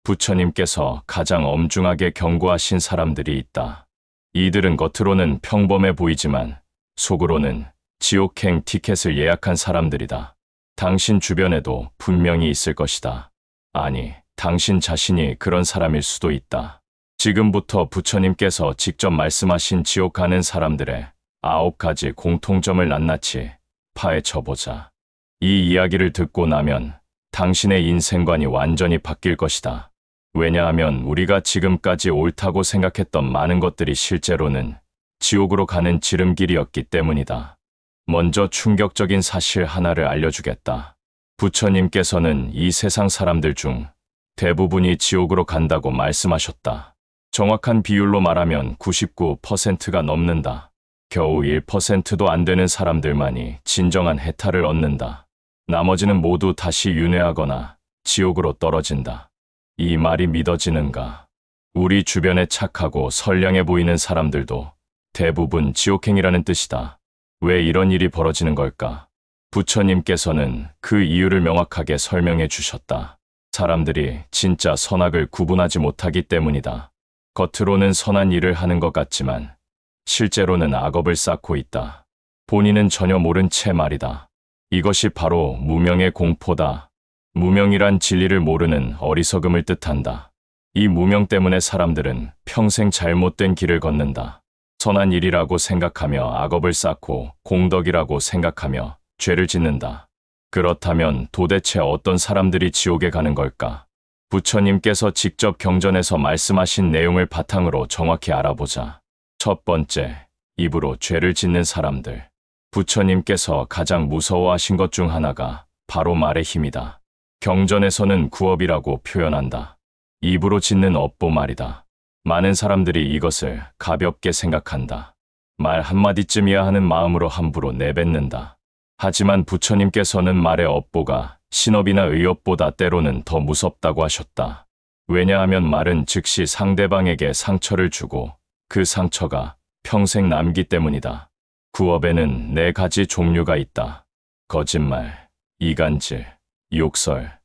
부처님께서 가장 엄중하게 경고하신 사람들이 있다. 이들은 겉으로는 평범해 보이지만 속으로는 지옥행 티켓을 예약한 사람들이다. 당신 주변에도 분명히 있을 것이다. 아니, 당신 자신이 그런 사람일 수도 있다. 지금부터 부처님께서 직접 말씀하신 지옥 가는 사람들의 9가지 공통점을 낱낱이 파헤쳐보자. 이 이야기를 듣고 나면 당신의 인생관이 완전히 바뀔 것이다. 왜냐하면 우리가 지금까지 옳다고 생각했던 많은 것들이 실제로는 지옥으로 가는 지름길이었기 때문이다. 먼저 충격적인 사실 하나를 알려주겠다. 부처님께서는 이 세상 사람들 중 대부분이 지옥으로 간다고 말씀하셨다. 정확한 비율로 말하면 99%가 넘는다. 겨우 1%도 안 되는 사람들만이 진정한 해탈을 얻는다. 나머지는 모두 다시 윤회하거나 지옥으로 떨어진다. 이 말이 믿어지는가? 우리 주변에 착하고 선량해 보이는 사람들도 대부분 지옥행이라는 뜻이다. 왜 이런 일이 벌어지는 걸까? 부처님께서는 그 이유를 명확하게 설명해 주셨다. 사람들이 진짜 선악을 구분하지 못하기 때문이다. 겉으로는 선한 일을 하는 것 같지만 실제로는 악업을 쌓고 있다. 본인은 전혀 모른 채 말이다. 이것이 바로 무명의 공포다. 무명이란 진리를 모르는 어리석음을 뜻한다. 이 무명 때문에 사람들은 평생 잘못된 길을 걷는다. 선한 일이라고 생각하며 악업을 쌓고 공덕이라고 생각하며 죄를 짓는다. 그렇다면 도대체 어떤 사람들이 지옥에 가는 걸까? 부처님께서 직접 경전에서 말씀하신 내용을 바탕으로 정확히 알아보자. 첫 번째, 입으로 죄를 짓는 사람들. 부처님께서 가장 무서워하신 것 중 하나가 바로 말의 힘이다. 경전에서는 구업이라고 표현한다. 입으로 짓는 업보 말이다. 많은 사람들이 이것을 가볍게 생각한다. 말 한마디쯤이야 하는 마음으로 함부로 내뱉는다. 하지만 부처님께서는 말의 업보가 신업이나 의업보다 때로는 더 무섭다고 하셨다. 왜냐하면 말은 즉시 상대방에게 상처를 주고 그 상처가 평생 남기 때문이다. 구업에는 4가지 종류가 있다. 거짓말, 이간질, 욕설,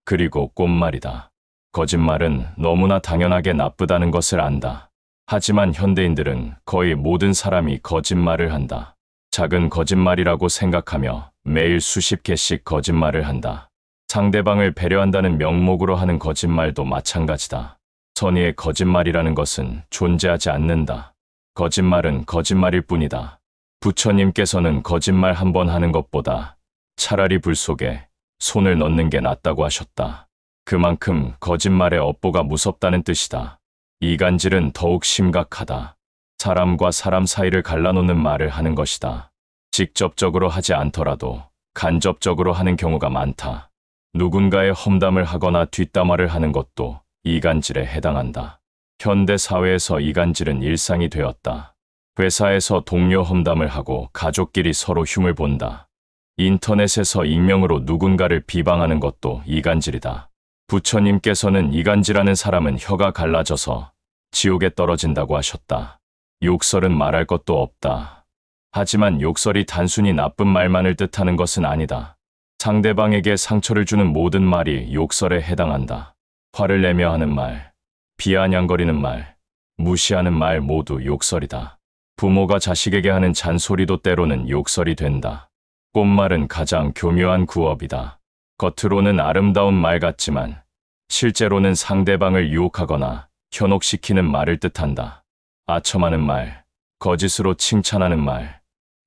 그리고 꼰말이다. 거짓말은 너무나 당연하게 나쁘다는 것을 안다. 하지만 현대인들은 거의 모든 사람이 거짓말을 한다. 작은 거짓말이라고 생각하며 매일 수십 개씩 거짓말을 한다. 상대방을 배려한다는 명목으로 하는 거짓말도 마찬가지다. 선의의 거짓말이라는 것은 존재하지 않는다. 거짓말은 거짓말일 뿐이다. 부처님께서는 거짓말 한 번 하는 것보다 차라리 불 속에 손을 넣는 게 낫다고 하셨다. 그만큼 거짓말의 업보가 무섭다는 뜻이다. 이간질은 더욱 심각하다. 사람과 사람 사이를 갈라놓는 말을 하는 것이다. 직접적으로 하지 않더라도 간접적으로 하는 경우가 많다. 누군가의 험담을 하거나 뒷담화를 하는 것도 이간질에 해당한다. 현대 사회에서 이간질은 일상이 되었다. 회사에서 동료 험담을 하고 가족끼리 서로 흉을 본다. 인터넷에서 익명으로 누군가를 비방하는 것도 이간질이다. 부처님께서는 이간질하는 사람은 혀가 갈라져서 지옥에 떨어진다고 하셨다. 욕설은 말할 것도 없다. 하지만 욕설이 단순히 나쁜 말만을 뜻하는 것은 아니다. 상대방에게 상처를 주는 모든 말이 욕설에 해당한다. 화를 내며 하는 말, 비아냥거리는 말, 무시하는 말 모두 욕설이다. 부모가 자식에게 하는 잔소리도 때로는 욕설이 된다. 꼰말은 가장 교묘한 구업이다. 겉으로는 아름다운 말 같지만 실제로는 상대방을 유혹하거나 현혹시키는 말을 뜻한다. 아첨하는 말, 거짓으로 칭찬하는 말,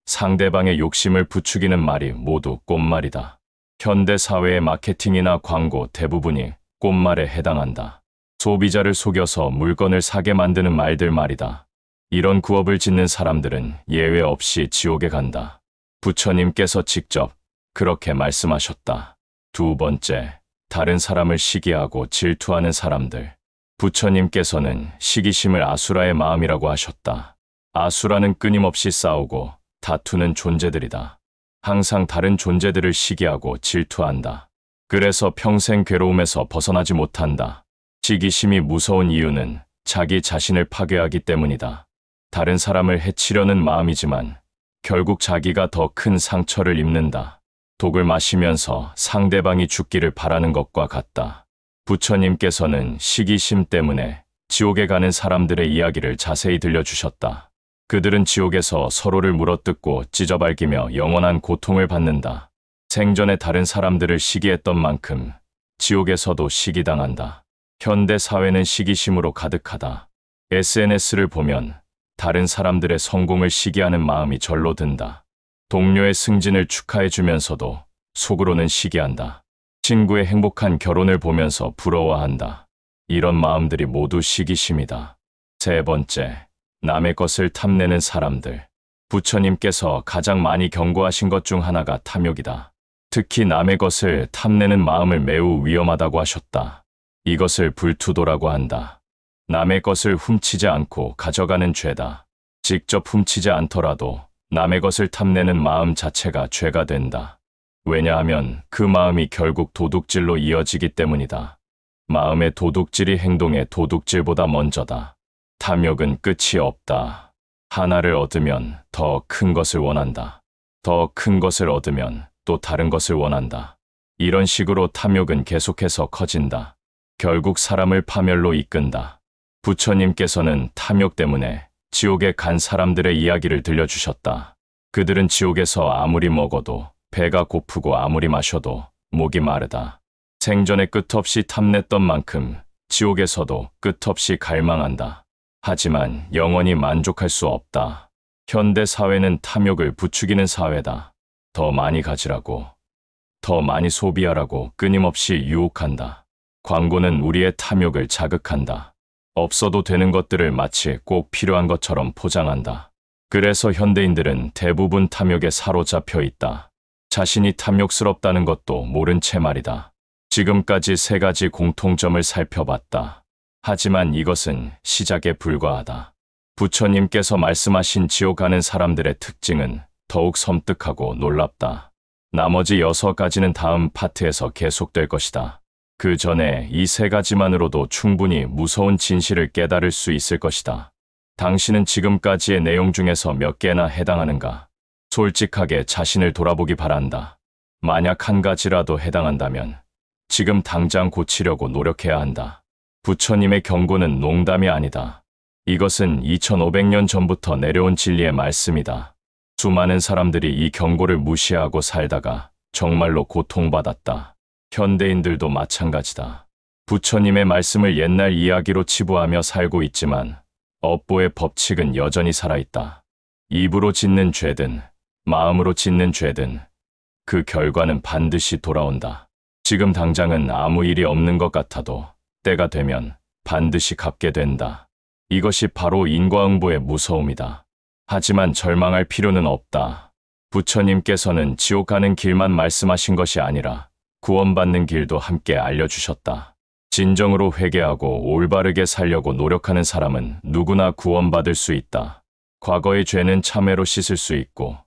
상대방의 욕심을 부추기는 말이 모두 꼰말이다. 현대 사회의 마케팅이나 광고 대부분이 꼰말에 해당한다. 소비자를 속여서 물건을 사게 만드는 말들 말이다. 이런 구업을 짓는 사람들은 예외 없이 지옥에 간다. 부처님께서 직접 그렇게 말씀하셨다. 두 번째, 다른 사람을 시기하고 질투하는 사람들. 부처님께서는 시기심을 아수라의 마음이라고 하셨다. 아수라는 끊임없이 싸우고 다투는 존재들이다. 항상 다른 존재들을 시기하고 질투한다. 그래서 평생 괴로움에서 벗어나지 못한다. 시기심이 무서운 이유는 자기 자신을 파괴하기 때문이다. 다른 사람을 해치려는 마음이지만 결국 자기가 더 큰 상처를 입는다. 독을 마시면서 상대방이 죽기를 바라는 것과 같다. 부처님께서는 시기심 때문에 지옥에 가는 사람들의 이야기를 자세히 들려주셨다. 그들은 지옥에서 서로를 물어뜯고 찢어밟기며 영원한 고통을 받는다. 생전에 다른 사람들을 시기했던 만큼 지옥에서도 시기당한다. 현대 사회는 시기심으로 가득하다. SNS를 보면 다른 사람들의 성공을 시기하는 마음이 절로 든다. 동료의 승진을 축하해주면서도 속으로는 시기한다. 친구의 행복한 결혼을 보면서 부러워한다. 이런 마음들이 모두 시기심이다. 세 번째, 남의 것을 탐내는 사람들. 부처님께서 가장 많이 경고하신 것 중 하나가 탐욕이다. 특히 남의 것을 탐내는 마음을 매우 위험하다고 하셨다. 이것을 불투도라고 한다. 남의 것을 훔치지 않고 가져가는 죄다. 직접 훔치지 않더라도 남의 것을 탐내는 마음 자체가 죄가 된다. 왜냐하면 그 마음이 결국 도둑질로 이어지기 때문이다. 마음의 도둑질이 행동의 도둑질보다 먼저다. 탐욕은 끝이 없다. 하나를 얻으면 더 큰 것을 원한다. 더 큰 것을 얻으면 또 다른 것을 원한다. 이런 식으로 탐욕은 계속해서 커진다. 결국 사람을 파멸로 이끈다. 부처님께서는 탐욕 때문에 지옥에 간 사람들의 이야기를 들려주셨다. 그들은 지옥에서 아무리 먹어도 배가 고프고 아무리 마셔도 목이 마르다. 생전에 끝없이 탐냈던 만큼 지옥에서도 끝없이 갈망한다. 하지만 영원히 만족할 수 없다. 현대 사회는 탐욕을 부추기는 사회다. 더 많이 가지라고, 더 많이 소비하라고 끊임없이 유혹한다. 광고는 우리의 탐욕을 자극한다. 없어도 되는 것들을 마치 꼭 필요한 것처럼 포장한다. 그래서 현대인들은 대부분 탐욕에 사로잡혀 있다. 자신이 탐욕스럽다는 것도 모른 채 말이다. 지금까지 세 가지 공통점을 살펴봤다. 하지만 이것은 시작에 불과하다. 부처님께서 말씀하신 지옥 가는 사람들의 특징은 더욱 섬뜩하고 놀랍다. 나머지 6가지는 다음 파트에서 계속될 것이다. 그 전에 이 3가지만으로도 충분히 무서운 진실을 깨달을 수 있을 것이다. 당신은 지금까지의 내용 중에서 몇 개나 해당하는가? 솔직하게 자신을 돌아보기 바란다. 만약 한 가지라도 해당한다면 지금 당장 고치려고 노력해야 한다. 부처님의 경고는 농담이 아니다. 이것은 2500년 전부터 내려온 진리의 말씀이다. 수많은 사람들이 이 경고를 무시하고 살다가 정말로 고통받았다. 현대인들도 마찬가지다. 부처님의 말씀을 옛날 이야기로 치부하며 살고 있지만 업보의 법칙은 여전히 살아있다. 입으로 짓는 죄든 마음으로 짓는 죄든 그 결과는 반드시 돌아온다. 지금 당장은 아무 일이 없는 것 같아도 때가 되면 반드시 갚게 된다. 이것이 바로 인과응보의 무서움이다. 하지만 절망할 필요는 없다. 부처님께서는 지옥 가는 길만 말씀하신 것이 아니라 구원받는 길도 함께 알려주셨다. 진정으로 회개하고 올바르게 살려고 노력하는 사람은 누구나 구원받을 수 있다. 과거의 죄는 참회로 씻을 수 있고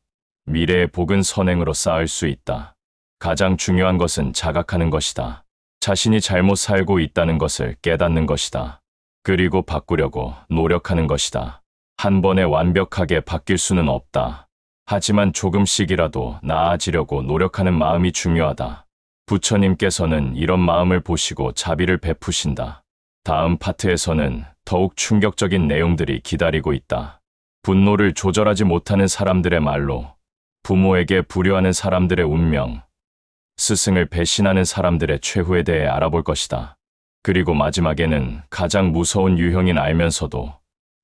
미래의 복은 선행으로 쌓을 수 있다. 가장 중요한 것은 자각하는 것이다. 자신이 잘못 살고 있다는 것을 깨닫는 것이다. 그리고 바꾸려고 노력하는 것이다. 한 번에 완벽하게 바뀔 수는 없다. 하지만 조금씩이라도 나아지려고 노력하는 마음이 중요하다. 부처님께서는 이런 마음을 보시고 자비를 베푸신다. 다음 파트에서는 더욱 충격적인 내용들이 기다리고 있다. 분노를 조절하지 못하는 사람들의 말로, 부모에게 불효하는 사람들의 운명, 스승을 배신하는 사람들의 최후에 대해 알아볼 것이다. 그리고 마지막에는 가장 무서운 유형인 알면서도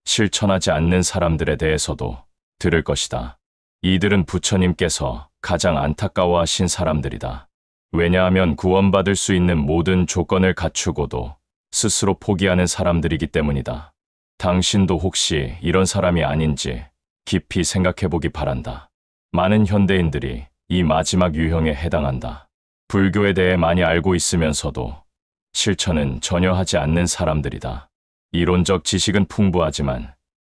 실천하지 않는 사람들에 대해서도 들을 것이다. 이들은 부처님께서 가장 안타까워하신 사람들이다. 왜냐하면 구원받을 수 있는 모든 조건을 갖추고도 스스로 포기하는 사람들이기 때문이다. 당신도 혹시 이런 사람이 아닌지 깊이 생각해보기 바란다. 많은 현대인들이 이 마지막 유형에 해당한다. 불교에 대해 많이 알고 있으면서도 실천은 전혀 하지 않는 사람들이다. 이론적 지식은 풍부하지만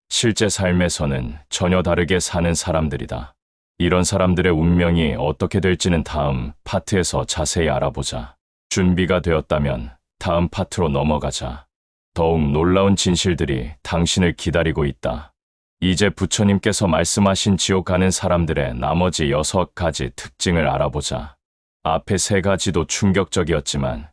실제 삶에서는 전혀 다르게 사는 사람들이다. 이런 사람들의 운명이 어떻게 될지는 다음 파트에서 자세히 알아보자. 준비가 되었다면 다음 파트로 넘어가자. 더욱 놀라운 진실들이 당신을 기다리고 있다. 이제 부처님께서 말씀하신 지옥 가는 사람들의 나머지 6가지 특징을 알아보자. 앞에 3가지도 충격적이었지만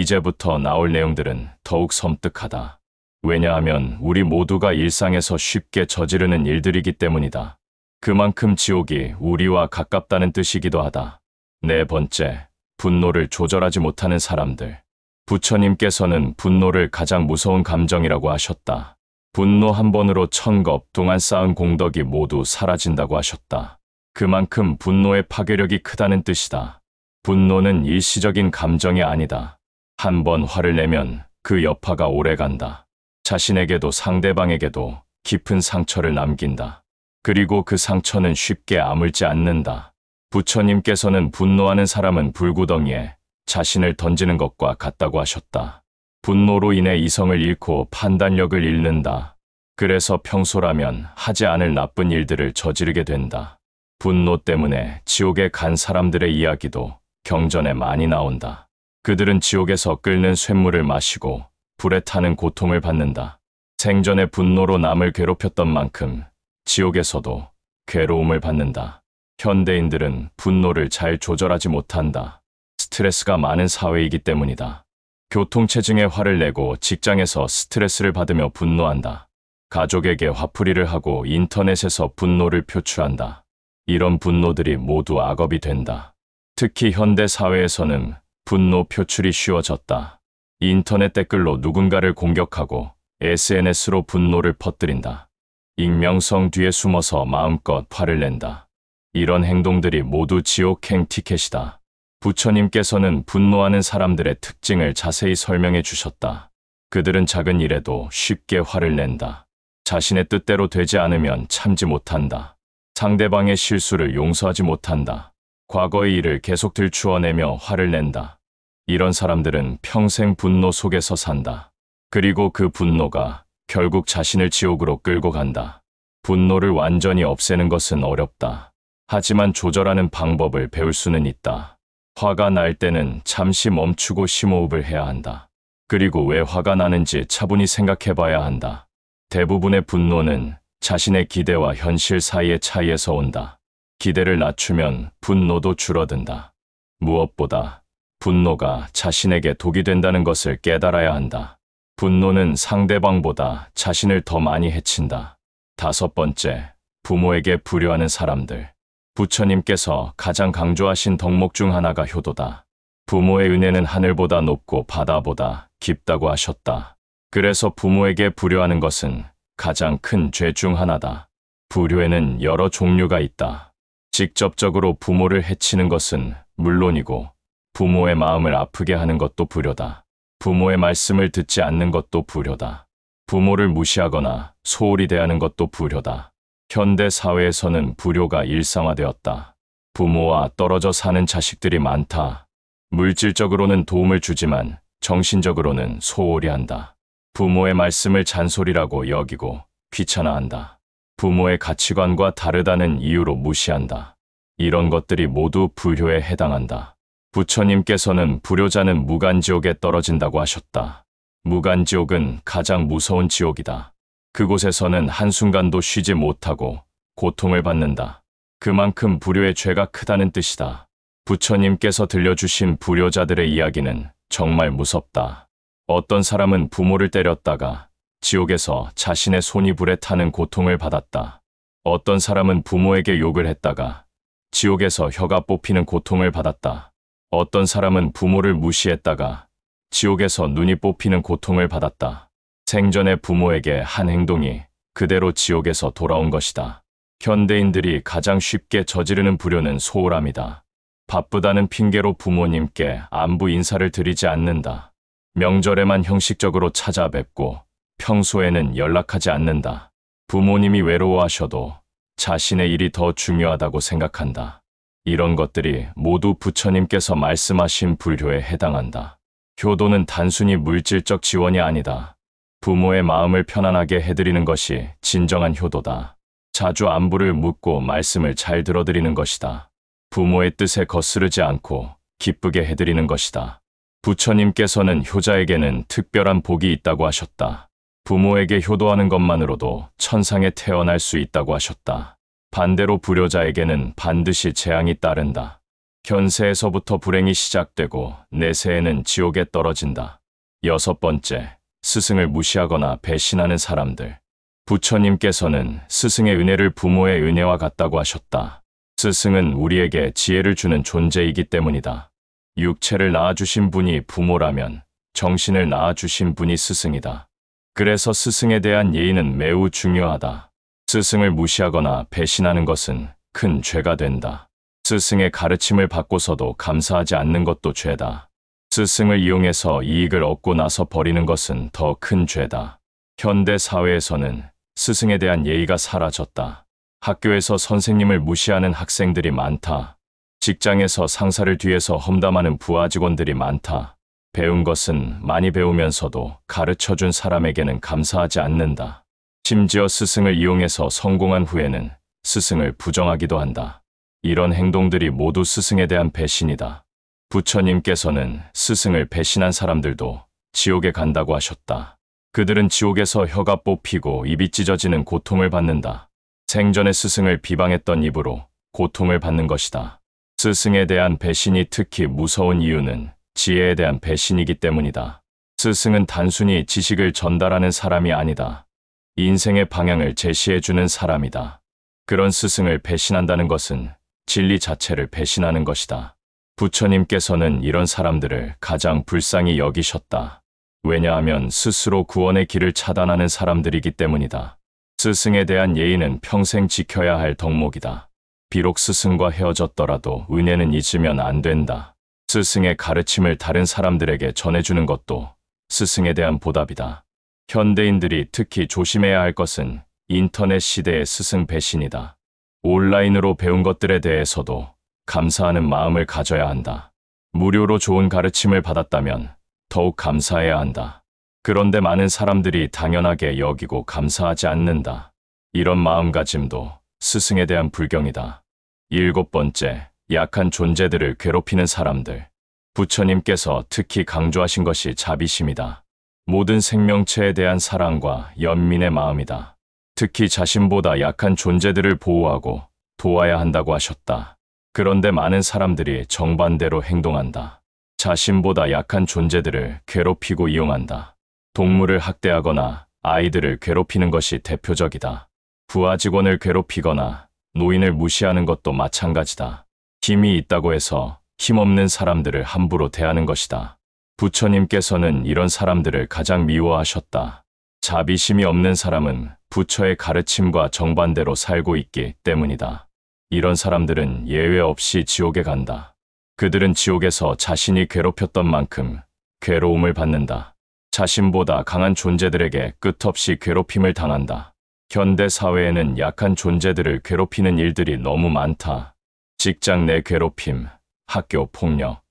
이제부터 나올 내용들은 더욱 섬뜩하다. 왜냐하면 우리 모두가 일상에서 쉽게 저지르는 일들이기 때문이다. 그만큼 지옥이 우리와 가깝다는 뜻이기도 하다. 네 번째, 분노를 조절하지 못하는 사람들. 부처님께서는 분노를 가장 무서운 감정이라고 하셨다. 분노 한 번으로 1000겁 동안 쌓은 공덕이 모두 사라진다고 하셨다. 그만큼 분노의 파괴력이 크다는 뜻이다. 분노는 일시적인 감정이 아니다. 한 번 화를 내면 그 여파가 오래간다. 자신에게도 상대방에게도 깊은 상처를 남긴다. 그리고 그 상처는 쉽게 아물지 않는다. 부처님께서는 분노하는 사람은 불구덩이에 자신을 던지는 것과 같다고 하셨다. 분노로 인해 이성을 잃고 판단력을 잃는다. 그래서 평소라면 하지 않을 나쁜 일들을 저지르게 된다. 분노 때문에 지옥에 간 사람들의 이야기도 경전에 많이 나온다. 그들은 지옥에서 끓는 쇳물을 마시고 불에 타는 고통을 받는다. 생전에 분노로 남을 괴롭혔던 만큼 지옥에서도 괴로움을 받는다. 현대인들은 분노를 잘 조절하지 못한다. 스트레스가 많은 사회이기 때문이다. 교통체증에 화를 내고 직장에서 스트레스를 받으며 분노한다. 가족에게 화풀이를 하고 인터넷에서 분노를 표출한다. 이런 분노들이 모두 악업이 된다. 특히 현대 사회에서는 분노 표출이 쉬워졌다. 인터넷 댓글로 누군가를 공격하고 SNS로 분노를 퍼뜨린다. 익명성 뒤에 숨어서 마음껏 화를 낸다. 이런 행동들이 모두 지옥행 티켓이다. 부처님께서는 분노하는 사람들의 특징을 자세히 설명해 주셨다. 그들은 작은 일에도 쉽게 화를 낸다. 자신의 뜻대로 되지 않으면 참지 못한다. 상대방의 실수를 용서하지 못한다. 과거의 일을 계속 들추어내며 화를 낸다. 이런 사람들은 평생 분노 속에서 산다. 그리고 그 분노가 결국 자신을 지옥으로 끌고 간다. 분노를 완전히 없애는 것은 어렵다. 하지만 조절하는 방법을 배울 수는 있다. 화가 날 때는 잠시 멈추고 심호흡을 해야 한다. 그리고 왜 화가 나는지 차분히 생각해 봐야 한다. 대부분의 분노는 자신의 기대와 현실 사이의 차이에서 온다. 기대를 낮추면 분노도 줄어든다. 무엇보다 분노가 자신에게 독이 된다는 것을 깨달아야 한다. 분노는 상대방보다 자신을 더 많이 해친다. 다섯 번째, 부모에게 불효하는 사람들. 부처님께서 가장 강조하신 덕목 중 하나가 효도다. 부모의 은혜는 하늘보다 높고 바다보다 깊다고 하셨다. 그래서 부모에게 불효하는 것은 가장 큰 죄 중 하나다. 불효에는 여러 종류가 있다. 직접적으로 부모를 해치는 것은 물론이고 부모의 마음을 아프게 하는 것도 불효다. 부모의 말씀을 듣지 않는 것도 불효다. 부모를 무시하거나 소홀히 대하는 것도 불효다. 현대 사회에서는 불효가 일상화되었다. 부모와 떨어져 사는 자식들이 많다. 물질적으로는 도움을 주지만 정신적으로는 소홀히 한다. 부모의 말씀을 잔소리라고 여기고 귀찮아한다. 부모의 가치관과 다르다는 이유로 무시한다. 이런 것들이 모두 불효에 해당한다. 부처님께서는 불효자는 무간지옥에 떨어진다고 하셨다. 무간지옥은 가장 무서운 지옥이다. 그곳에서는 한순간도 쉬지 못하고 고통을 받는다. 그만큼 불효의 죄가 크다는 뜻이다. 부처님께서 들려주신 불효자들의 이야기는 정말 무섭다. 어떤 사람은 부모를 때렸다가 지옥에서 자신의 손이 불에 타는 고통을 받았다. 어떤 사람은 부모에게 욕을 했다가 지옥에서 혀가 뽑히는 고통을 받았다. 어떤 사람은 부모를 무시했다가 지옥에서 눈이 뽑히는 고통을 받았다. 생전에 부모에게 한 행동이 그대로 지옥에서 돌아온 것이다. 현대인들이 가장 쉽게 저지르는 불효는 소홀함이다. 바쁘다는 핑계로 부모님께 안부 인사를 드리지 않는다. 명절에만 형식적으로 찾아뵙고 평소에는 연락하지 않는다. 부모님이 외로워하셔도 자신의 일이 더 중요하다고 생각한다. 이런 것들이 모두 부처님께서 말씀하신 불효에 해당한다. 효도는 단순히 물질적 지원이 아니다. 부모의 마음을 편안하게 해드리는 것이 진정한 효도다. 자주 안부를 묻고 말씀을 잘 들어드리는 것이다. 부모의 뜻에 거스르지 않고 기쁘게 해드리는 것이다. 부처님께서는 효자에게는 특별한 복이 있다고 하셨다. 부모에게 효도하는 것만으로도 천상에 태어날 수 있다고 하셨다. 반대로 불효자에게는 반드시 재앙이 따른다. 현세에서부터 불행이 시작되고 내세에는 지옥에 떨어진다. 6번째, 스승을 무시하거나 배신하는 사람들. 부처님께서는 스승의 은혜를 부모의 은혜와 같다고 하셨다. 스승은 우리에게 지혜를 주는 존재이기 때문이다. 육체를 낳아주신 분이 부모라면 정신을 낳아주신 분이 스승이다. 그래서 스승에 대한 예의는 매우 중요하다. 스승을 무시하거나 배신하는 것은 큰 죄가 된다. 스승의 가르침을 받고서도 감사하지 않는 것도 죄다. 스승을 이용해서 이익을 얻고 나서 버리는 것은 더 큰 죄다. 현대 사회에서는 스승에 대한 예의가 사라졌다. 학교에서 선생님을 무시하는 학생들이 많다. 직장에서 상사를 뒤에서 험담하는 부하 직원들이 많다. 배운 것은 많이 배우면서도 가르쳐준 사람에게는 감사하지 않는다. 심지어 스승을 이용해서 성공한 후에는 스승을 부정하기도 한다. 이런 행동들이 모두 스승에 대한 배신이다. 부처님께서는 스승을 배신한 사람들도 지옥에 간다고 하셨다. 그들은 지옥에서 혀가 뽑히고 입이 찢어지는 고통을 받는다. 생전에 스승을 비방했던 입으로 고통을 받는 것이다. 스승에 대한 배신이 특히 무서운 이유는 지혜에 대한 배신이기 때문이다. 스승은 단순히 지식을 전달하는 사람이 아니다. 인생의 방향을 제시해주는 사람이다. 그런 스승을 배신한다는 것은 진리 자체를 배신하는 것이다. 부처님께서는 이런 사람들을 가장 불쌍히 여기셨다. 왜냐하면 스스로 구원의 길을 차단하는 사람들이기 때문이다. 스승에 대한 예의는 평생 지켜야 할 덕목이다. 비록 스승과 헤어졌더라도 은혜는 잊으면 안 된다. 스승의 가르침을 다른 사람들에게 전해주는 것도 스승에 대한 보답이다. 현대인들이 특히 조심해야 할 것은 인터넷 시대의 스승 배신이다. 온라인으로 배운 것들에 대해서도 감사하는 마음을 가져야 한다. 무료로 좋은 가르침을 받았다면 더욱 감사해야 한다. 그런데 많은 사람들이 당연하게 여기고 감사하지 않는다. 이런 마음가짐도 스승에 대한 불경이다. 7번째, 약한 존재들을 괴롭히는 사람들. 부처님께서 특히 강조하신 것이 자비심이다. 모든 생명체에 대한 사랑과 연민의 마음이다. 특히 자신보다 약한 존재들을 보호하고 도와야 한다고 하셨다. 그런데 많은 사람들이 정반대로 행동한다. 자신보다 약한 존재들을 괴롭히고 이용한다. 동물을 학대하거나 아이들을 괴롭히는 것이 대표적이다. 부하 직원을 괴롭히거나 노인을 무시하는 것도 마찬가지다. 힘이 있다고 해서 힘없는 사람들을 함부로 대하는 것이다. 부처님께서는 이런 사람들을 가장 미워하셨다. 자비심이 없는 사람은 부처의 가르침과 정반대로 살고 있기 때문이다. 이런 사람들은 예외 없이 지옥에 간다. 그들은 지옥에서 자신이 괴롭혔던 만큼 괴로움을 받는다. 자신보다 강한 존재들에게 끝없이 괴롭힘을 당한다. 현대 사회에는 약한 존재들을 괴롭히는 일들이 너무 많다. 직장 내 괴롭힘, 학교 폭력,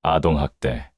아동학대,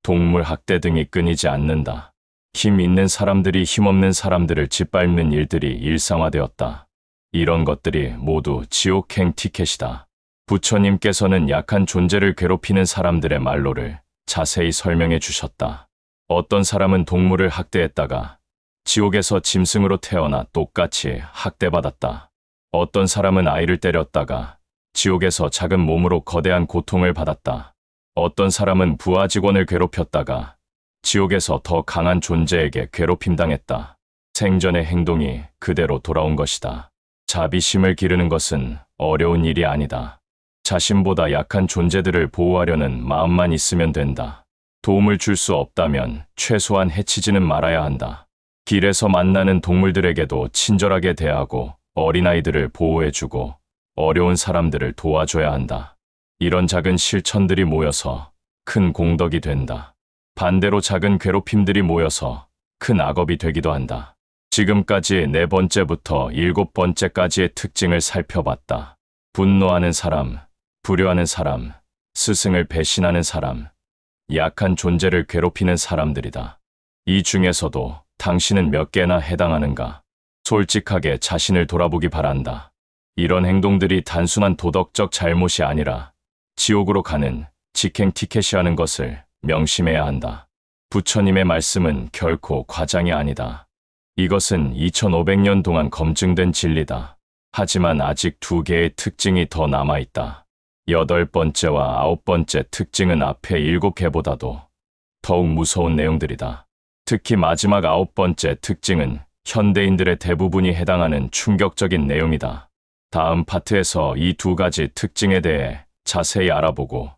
동물학대 등이 끊이지 않는다. 힘 있는 사람들이 힘없는 사람들을 짓밟는 일들이 일상화되었다. 이런 것들이 모두 지옥행 티켓이다. 부처님께서는 약한 존재를 괴롭히는 사람들의 말로를 자세히 설명해 주셨다. 어떤 사람은 동물을 학대했다가 지옥에서 짐승으로 태어나 똑같이 학대받았다. 어떤 사람은 아이를 때렸다가 지옥에서 작은 몸으로 거대한 고통을 받았다. 어떤 사람은 부하 직원을 괴롭혔다가 지옥에서 더 강한 존재에게 괴롭힘당했다. 생전의 행동이 그대로 돌아온 것이다. 자비심을 기르는 것은 어려운 일이 아니다. 자신보다 약한 존재들을 보호하려는 마음만 있으면 된다. 도움을 줄 수 없다면 최소한 해치지는 말아야 한다. 길에서 만나는 동물들에게도 친절하게 대하고 어린아이들을 보호해주고 어려운 사람들을 도와줘야 한다. 이런 작은 실천들이 모여서 큰 공덕이 된다. 반대로 작은 괴롭힘들이 모여서 큰 악업이 되기도 한다. 지금까지 4번째부터 7번째까지의 특징을 살펴봤다. 분노하는 사람, 불효하는 사람, 스승을 배신하는 사람, 약한 존재를 괴롭히는 사람들이다. 이 중에서도 당신은 몇 개나 해당하는가? 솔직하게 자신을 돌아보기 바란다. 이런 행동들이 단순한 도덕적 잘못이 아니라 지옥으로 가는 직행 티켓이라는 것을 명심해야 한다. 부처님의 말씀은 결코 과장이 아니다. 이것은 2500년 동안 검증된 진리다. 하지만 아직 2개의 특징이 더 남아있다. 8번째와 9번째 특징은 앞에 7개보다도 더욱 무서운 내용들이다. 특히 마지막 9번째 특징은 현대인들의 대부분이 해당하는 충격적인 내용이다. 다음 파트에서 이 두 가지 특징에 대해 자세히 알아보고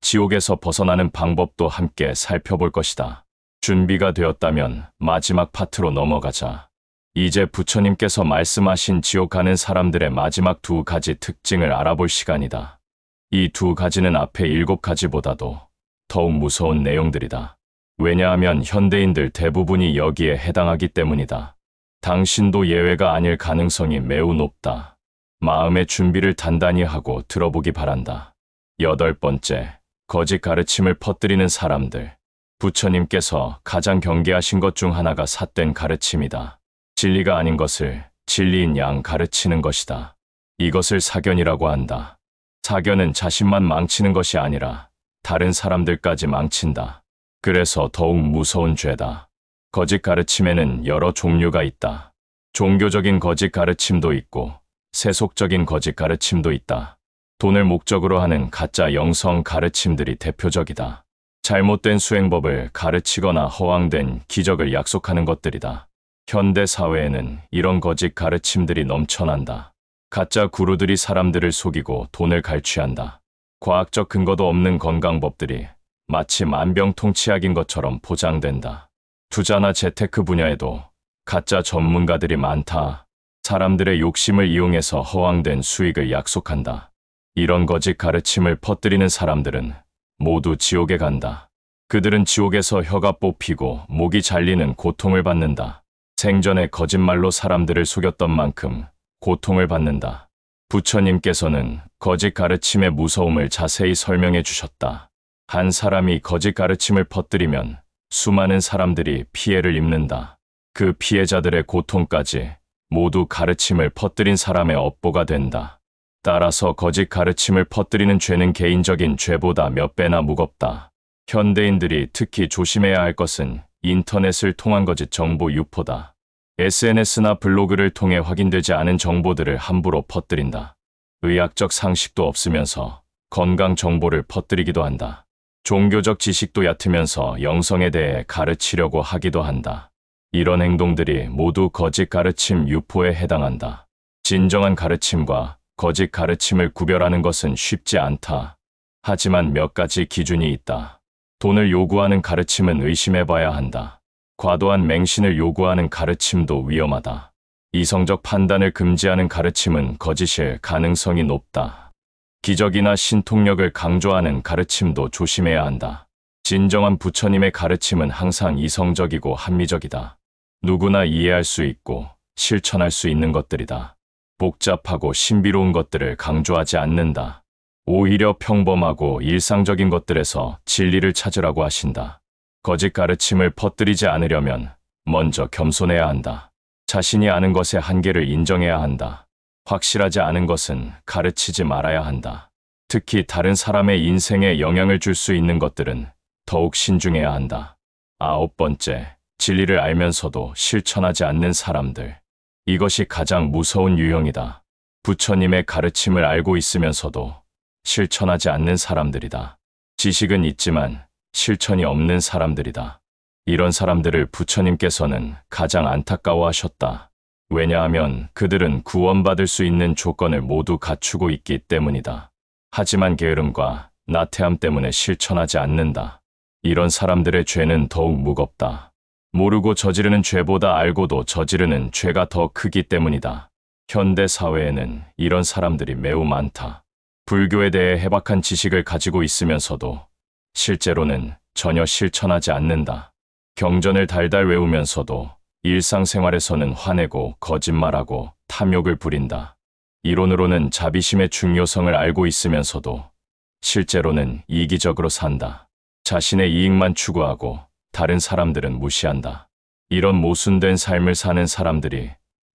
지옥에서 벗어나는 방법도 함께 살펴볼 것이다. 준비가 되었다면 마지막 파트로 넘어가자. 이제 부처님께서 말씀하신 지옥 가는 사람들의 마지막 두 가지 특징을 알아볼 시간이다. 이 두 가지는 앞에 7가지보다도 더욱 무서운 내용들이다. 왜냐하면 현대인들 대부분이 여기에 해당하기 때문이다. 당신도 예외가 아닐 가능성이 매우 높다. 마음의 준비를 단단히 하고 들어보기 바란다. 8번째, 거짓 가르침을 퍼뜨리는 사람들. 부처님께서 가장 경계하신 것 중 하나가 삿된 가르침이다. 진리가 아닌 것을 진리인 양 가르치는 것이다. 이것을 사견이라고 한다. 사견은 자신만 망치는 것이 아니라 다른 사람들까지 망친다. 그래서 더욱 무서운 죄다. 거짓 가르침에는 여러 종류가 있다. 종교적인 거짓 가르침도 있고 세속적인 거짓 가르침도 있다. 돈을 목적으로 하는 가짜 영성 가르침들이 대표적이다. 잘못된 수행법을 가르치거나 허황된 기적을 약속하는 것들이다. 현대 사회에는 이런 거짓 가르침들이 넘쳐난다. 가짜 구루들이 사람들을 속이고 돈을 갈취한다. 과학적 근거도 없는 건강법들이 마치 만병통치약인 것처럼 포장된다. 투자나 재테크 분야에도 가짜 전문가들이 많다. 사람들의 욕심을 이용해서 허황된 수익을 약속한다. 이런 거짓 가르침을 퍼뜨리는 사람들은 모두 지옥에 간다. 그들은 지옥에서 혀가 뽑히고 목이 잘리는 고통을 받는다. 생전에 거짓말로 사람들을 속였던 만큼 고통을 받는다. 부처님께서는 거짓 가르침의 무서움을 자세히 설명해 주셨다. 한 사람이 거짓 가르침을 퍼뜨리면 수많은 사람들이 피해를 입는다. 그 피해자들의 고통까지 모두 가르침을 퍼뜨린 사람의 업보가 된다. 따라서 거짓 가르침을 퍼뜨리는 죄는 개인적인 죄보다 몇 배나 무겁다. 현대인들이 특히 조심해야 할 것은 인터넷을 통한 거짓 정보 유포다. SNS나 블로그를 통해 확인되지 않은 정보들을 함부로 퍼뜨린다. 의학적 상식도 없으면서 건강 정보를 퍼뜨리기도 한다. 종교적 지식도 얕으면서 영성에 대해 가르치려고 하기도 한다. 이런 행동들이 모두 거짓 가르침 유포에 해당한다. 진정한 가르침과 거짓 가르침을 구별하는 것은 쉽지 않다. 하지만 몇 가지 기준이 있다. 돈을 요구하는 가르침은 의심해봐야 한다. 과도한 맹신을 요구하는 가르침도 위험하다. 이성적 판단을 금지하는 가르침은 거짓일 가능성이 높다. 기적이나 신통력을 강조하는 가르침도 조심해야 한다. 진정한 부처님의 가르침은 항상 이성적이고 합리적이다. 누구나 이해할 수 있고 실천할 수 있는 것들이다. 복잡하고 신비로운 것들을 강조하지 않는다. 오히려 평범하고 일상적인 것들에서 진리를 찾으라고 하신다. 거짓 가르침을 퍼뜨리지 않으려면 먼저 겸손해야 한다. 자신이 아는 것의 한계를 인정해야 한다. 확실하지 않은 것은 가르치지 말아야 한다. 특히 다른 사람의 인생에 영향을 줄 수 있는 것들은 더욱 신중해야 한다. 9번째, 진리를 알면서도 실천하지 않는 사람들. 이것이 가장 무서운 유형이다. 부처님의 가르침을 알고 있으면서도 실천하지 않는 사람들이다. 지식은 있지만 실천이 없는 사람들이다. 이런 사람들을 부처님께서는 가장 안타까워하셨다. 왜냐하면 그들은 구원받을 수 있는 조건을 모두 갖추고 있기 때문이다. 하지만 게으름과 나태함 때문에 실천하지 않는다. 이런 사람들의 죄는 더욱 무겁다. 모르고 저지르는 죄보다 알고도 저지르는 죄가 더 크기 때문이다. 현대 사회에는 이런 사람들이 매우 많다. 불교에 대해 해박한 지식을 가지고 있으면서도 실제로는 전혀 실천하지 않는다. 경전을 달달 외우면서도 일상생활에서는 화내고 거짓말하고 탐욕을 부린다. 이론으로는 자비심의 중요성을 알고 있으면서도 실제로는 이기적으로 산다. 자신의 이익만 추구하고 다른 사람들은 무시한다. 이런 모순된 삶을 사는 사람들이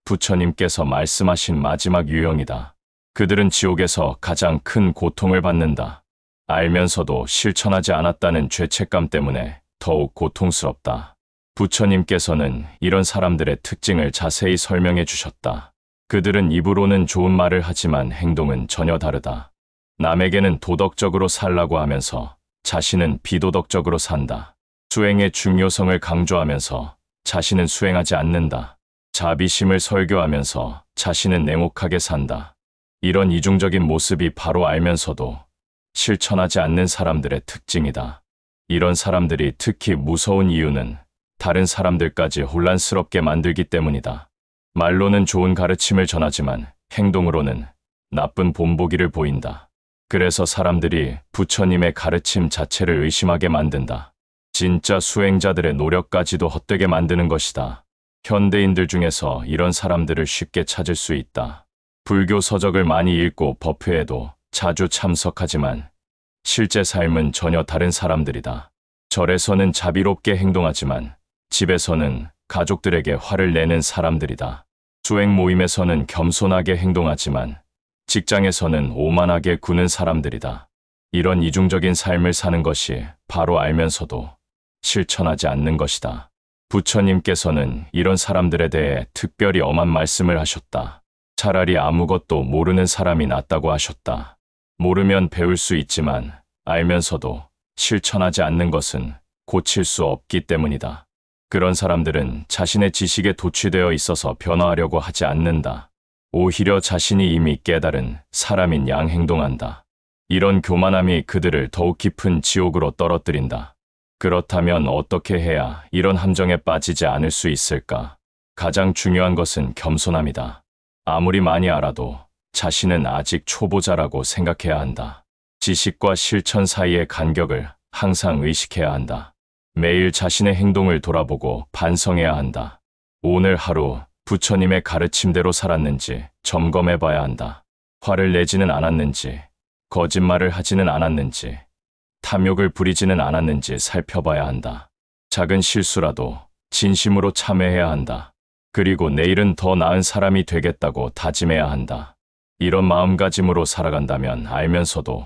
부처님께서 말씀하신 마지막 유형이다. 그들은 지옥에서 가장 큰 고통을 받는다. 알면서도 실천하지 않았다는 죄책감 때문에 더욱 고통스럽다. 부처님께서는 이런 사람들의 특징을 자세히 설명해 주셨다. 그들은 입으로는 좋은 말을 하지만 행동은 전혀 다르다. 남에게는 도덕적으로 살라고 하면서 자신은 비도덕적으로 산다. 수행의 중요성을 강조하면서 자신은 수행하지 않는다. 자비심을 설교하면서 자신은 냉혹하게 산다. 이런 이중적인 모습이 바로 알면서도 실천하지 않는 사람들의 특징이다. 이런 사람들이 특히 무서운 이유는 다른 사람들까지 혼란스럽게 만들기 때문이다. 말로는 좋은 가르침을 전하지만 행동으로는 나쁜 본보기를 보인다. 그래서 사람들이 부처님의 가르침 자체를 의심하게 만든다. 진짜 수행자들의 노력까지도 헛되게 만드는 것이다. 현대인들 중에서 이런 사람들을 쉽게 찾을 수 있다. 불교 서적을 많이 읽고 법회에도 자주 참석하지만 실제 삶은 전혀 다른 사람들이다. 절에서는 자비롭게 행동하지만 집에서는 가족들에게 화를 내는 사람들이다. 수행 모임에서는 겸손하게 행동하지만 직장에서는 오만하게 구는 사람들이다. 이런 이중적인 삶을 사는 것이 바로 알면서도 실천하지 않는 것이다. 부처님께서는 이런 사람들에 대해 특별히 엄한 말씀을 하셨다. 차라리 아무것도 모르는 사람이 낫다고 하셨다. 모르면 배울 수 있지만 알면서도 실천하지 않는 것은 고칠 수 없기 때문이다. 그런 사람들은 자신의 지식에 도취되어 있어서 변화하려고 하지 않는다. 오히려 자신이 이미 깨달은 사람인 양 행동한다. 이런 교만함이 그들을 더욱 깊은 지옥으로 떨어뜨린다. 그렇다면 어떻게 해야 이런 함정에 빠지지 않을 수 있을까? 가장 중요한 것은 겸손함이다. 아무리 많이 알아도 자신은 아직 초보자라고 생각해야 한다. 지식과 실천 사이의 간격을 항상 의식해야 한다. 매일 자신의 행동을 돌아보고 반성해야 한다. 오늘 하루 부처님의 가르침대로 살았는지 점검해 봐야 한다. 화를 내지는 않았는지, 거짓말을 하지는 않았는지, 탐욕을 부리지는 않았는지 살펴봐야 한다. 작은 실수라도 진심으로 참회해야 한다. 그리고 내일은 더 나은 사람이 되겠다고 다짐해야 한다. 이런 마음가짐으로 살아간다면 알면서도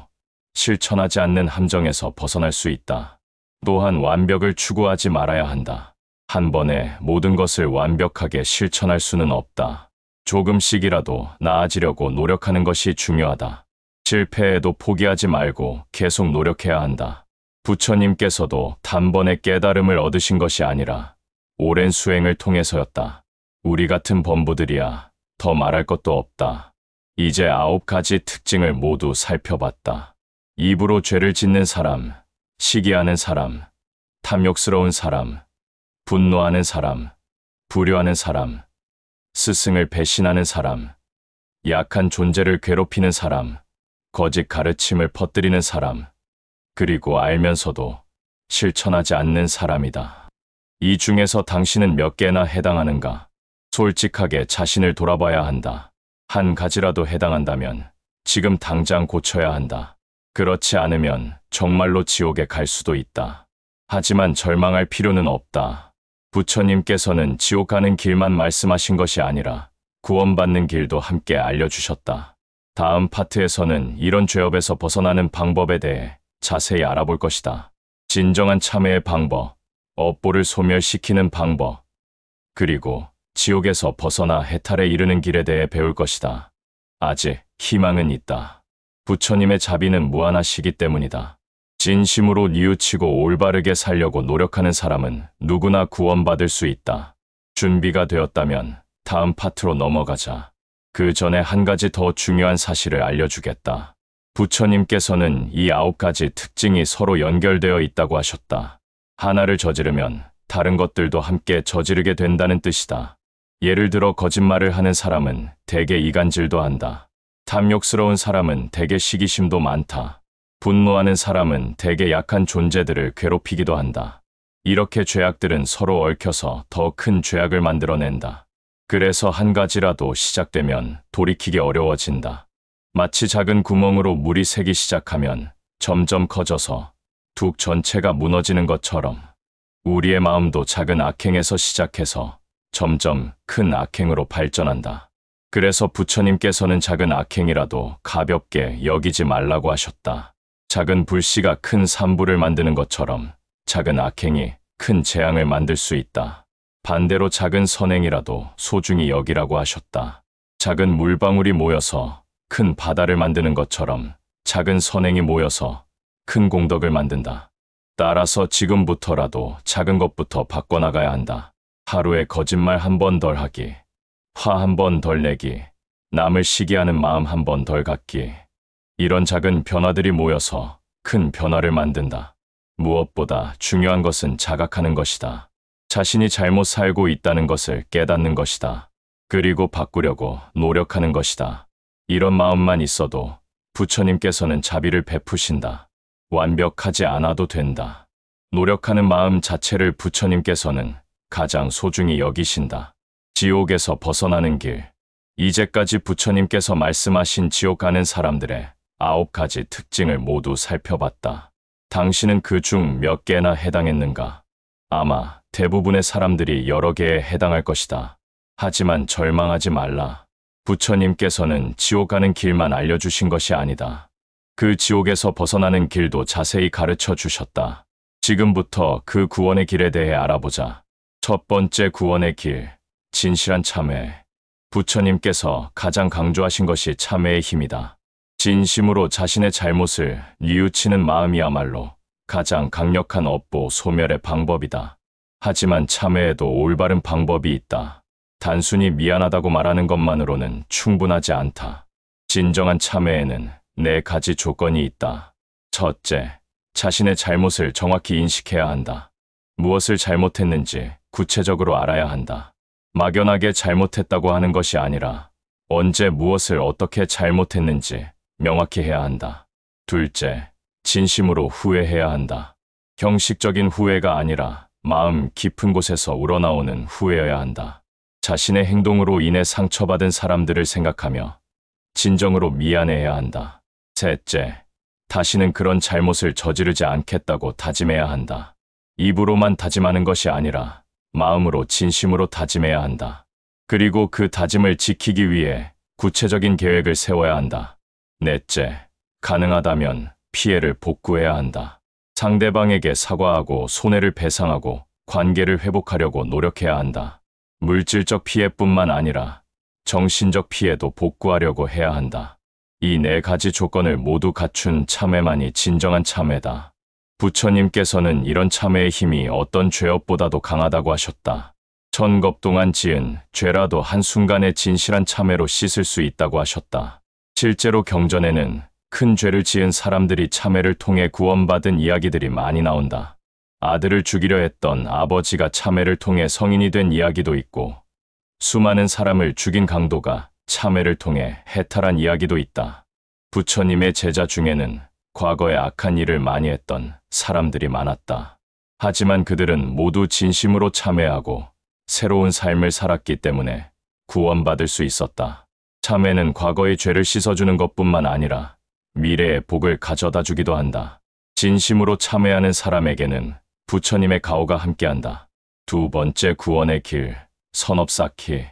실천하지 않는 함정에서 벗어날 수 있다. 또한 완벽을 추구하지 말아야 한다. 한 번에 모든 것을 완벽하게 실천할 수는 없다. 조금씩이라도 나아지려고 노력하는 것이 중요하다. 실패해도 포기하지 말고 계속 노력해야 한다. 부처님께서도 단번에 깨달음을 얻으신 것이 아니라 오랜 수행을 통해서였다. 우리 같은 범부들이야 더 말할 것도 없다. 이제 9가지 특징을 모두 살펴봤다. 입으로 죄를 짓는 사람, 시기하는 사람, 탐욕스러운 사람, 분노하는 사람, 불효하는 사람, 스승을 배신하는 사람, 약한 존재를 괴롭히는 사람, 거짓 가르침을 퍼뜨리는 사람, 그리고 알면서도 실천하지 않는 사람이다. 이 중에서 당신은 몇 개나 해당하는가? 솔직하게 자신을 돌아봐야 한다. 한 가지라도 해당한다면 지금 당장 고쳐야 한다. 그렇지 않으면 정말로 지옥에 갈 수도 있다. 하지만 절망할 필요는 없다. 부처님께서는 지옥 가는 길만 말씀하신 것이 아니라 구원받는 길도 함께 알려주셨다. 다음 파트에서는 이런 죄업에서 벗어나는 방법에 대해 자세히 알아볼 것이다. 진정한 참회의 방법, 업보를 소멸시키는 방법, 그리고 지옥에서 벗어나 해탈에 이르는 길에 대해 배울 것이다. 아직 희망은 있다. 부처님의 자비는 무한하시기 때문이다. 진심으로 뉘우치고 올바르게 살려고 노력하는 사람은 누구나 구원받을 수 있다. 준비가 되었다면 다음 파트로 넘어가자. 그 전에 한 가지 더 중요한 사실을 알려주겠다. 부처님께서는 이 9가지 특징이 서로 연결되어 있다고 하셨다. 하나를 저지르면 다른 것들도 함께 저지르게 된다는 뜻이다. 예를 들어 거짓말을 하는 사람은 대개 이간질도 한다. 탐욕스러운 사람은 대개 시기심도 많다. 분노하는 사람은 대개 약한 존재들을 괴롭히기도 한다. 이렇게 죄악들은 서로 얽혀서 더 큰 죄악을 만들어낸다. 그래서 한 가지라도 시작되면 돌이키기 어려워진다. 마치 작은 구멍으로 물이 새기 시작하면 점점 커져서 둑 전체가 무너지는 것처럼 우리의 마음도 작은 악행에서 시작해서 점점 큰 악행으로 발전한다. 그래서 부처님께서는 작은 악행이라도 가볍게 여기지 말라고 하셨다. 작은 불씨가 큰 산불을 만드는 것처럼 작은 악행이 큰 재앙을 만들 수 있다. 반대로 작은 선행이라도 소중히 여기라고 하셨다. 작은 물방울이 모여서 큰 바다를 만드는 것처럼 작은 선행이 모여서 큰 공덕을 만든다. 따라서 지금부터라도 작은 것부터 바꿔나가야 한다. 하루에 거짓말 한 번 덜 하기, 화 한 번 덜 내기, 남을 시기하는 마음 한 번 덜 갖기. 이런 작은 변화들이 모여서 큰 변화를 만든다. 무엇보다 중요한 것은 자각하는 것이다. 자신이 잘못 살고 있다는 것을 깨닫는 것이다. 그리고 바꾸려고 노력하는 것이다. 이런 마음만 있어도 부처님께서는 자비를 베푸신다. 완벽하지 않아도 된다. 노력하는 마음 자체를 부처님께서는 가장 소중히 여기신다. 지옥에서 벗어나는 길. 이제까지 부처님께서 말씀하신 지옥 가는 사람들의 9가지 특징을 모두 살펴봤다. 당신은 그 중 몇 개나 해당했는가? 아마 대부분의 사람들이 여러 개에 해당할 것이다. 하지만 절망하지 말라. 부처님께서는 지옥 가는 길만 알려주신 것이 아니다. 그 지옥에서 벗어나는 길도 자세히 가르쳐 주셨다. 지금부터 그 구원의 길에 대해 알아보자. 첫 번째 구원의 길, 진실한 참회. 부처님께서 가장 강조하신 것이 참회의 힘이다. 진심으로 자신의 잘못을 뉘우치는 마음이야말로 가장 강력한 업보 소멸의 방법이다. 하지만 참회에도 올바른 방법이 있다. 단순히 미안하다고 말하는 것만으로는 충분하지 않다. 진정한 참회에는 4가지 조건이 있다. 첫째, 자신의 잘못을 정확히 인식해야 한다. 무엇을 잘못했는지 구체적으로 알아야 한다. 막연하게 잘못했다고 하는 것이 아니라 언제 무엇을 어떻게 잘못했는지 명확히 해야 한다. 둘째, 진심으로 후회해야 한다. 형식적인 후회가 아니라 마음 깊은 곳에서 우러나오는 후회여야 한다. 자신의 행동으로 인해 상처받은 사람들을 생각하며 진정으로 미안해해야 한다. 셋째, 다시는 그런 잘못을 저지르지 않겠다고 다짐해야 한다. 입으로만 다짐하는 것이 아니라 마음으로 진심으로 다짐해야 한다. 그리고 그 다짐을 지키기 위해 구체적인 계획을 세워야 한다. 넷째, 가능하다면 피해를 복구해야 한다. 상대방에게 사과하고 손해를 배상하고 관계를 회복하려고 노력해야 한다. 물질적 피해뿐만 아니라 정신적 피해도 복구하려고 해야 한다. 이 4가지 조건을 모두 갖춘 참회만이 진정한 참회다. 부처님께서는 이런 참회의 힘이 어떤 죄업보다도 강하다고 하셨다. 1000겁 동안 지은 죄라도 한순간의 진실한 참회로 씻을 수 있다고 하셨다. 실제로 경전에는 큰 죄를 지은 사람들이 참회를 통해 구원받은 이야기들이 많이 나온다. 아들을 죽이려 했던 아버지가 참회를 통해 성인이 된 이야기도 있고, 수많은 사람을 죽인 강도가 참회를 통해 해탈한 이야기도 있다. 부처님의 제자 중에는 과거에 악한 일을 많이 했던 사람들이 많았다. 하지만 그들은 모두 진심으로 참회하고 새로운 삶을 살았기 때문에 구원받을 수 있었다. 참회는 과거의 죄를 씻어주는 것뿐만 아니라 미래의 복을 가져다 주기도 한다. 진심으로 참회하는 사람에게는 부처님의 가호가 함께한다. 두 번째 구원의 길, 선업 쌓기.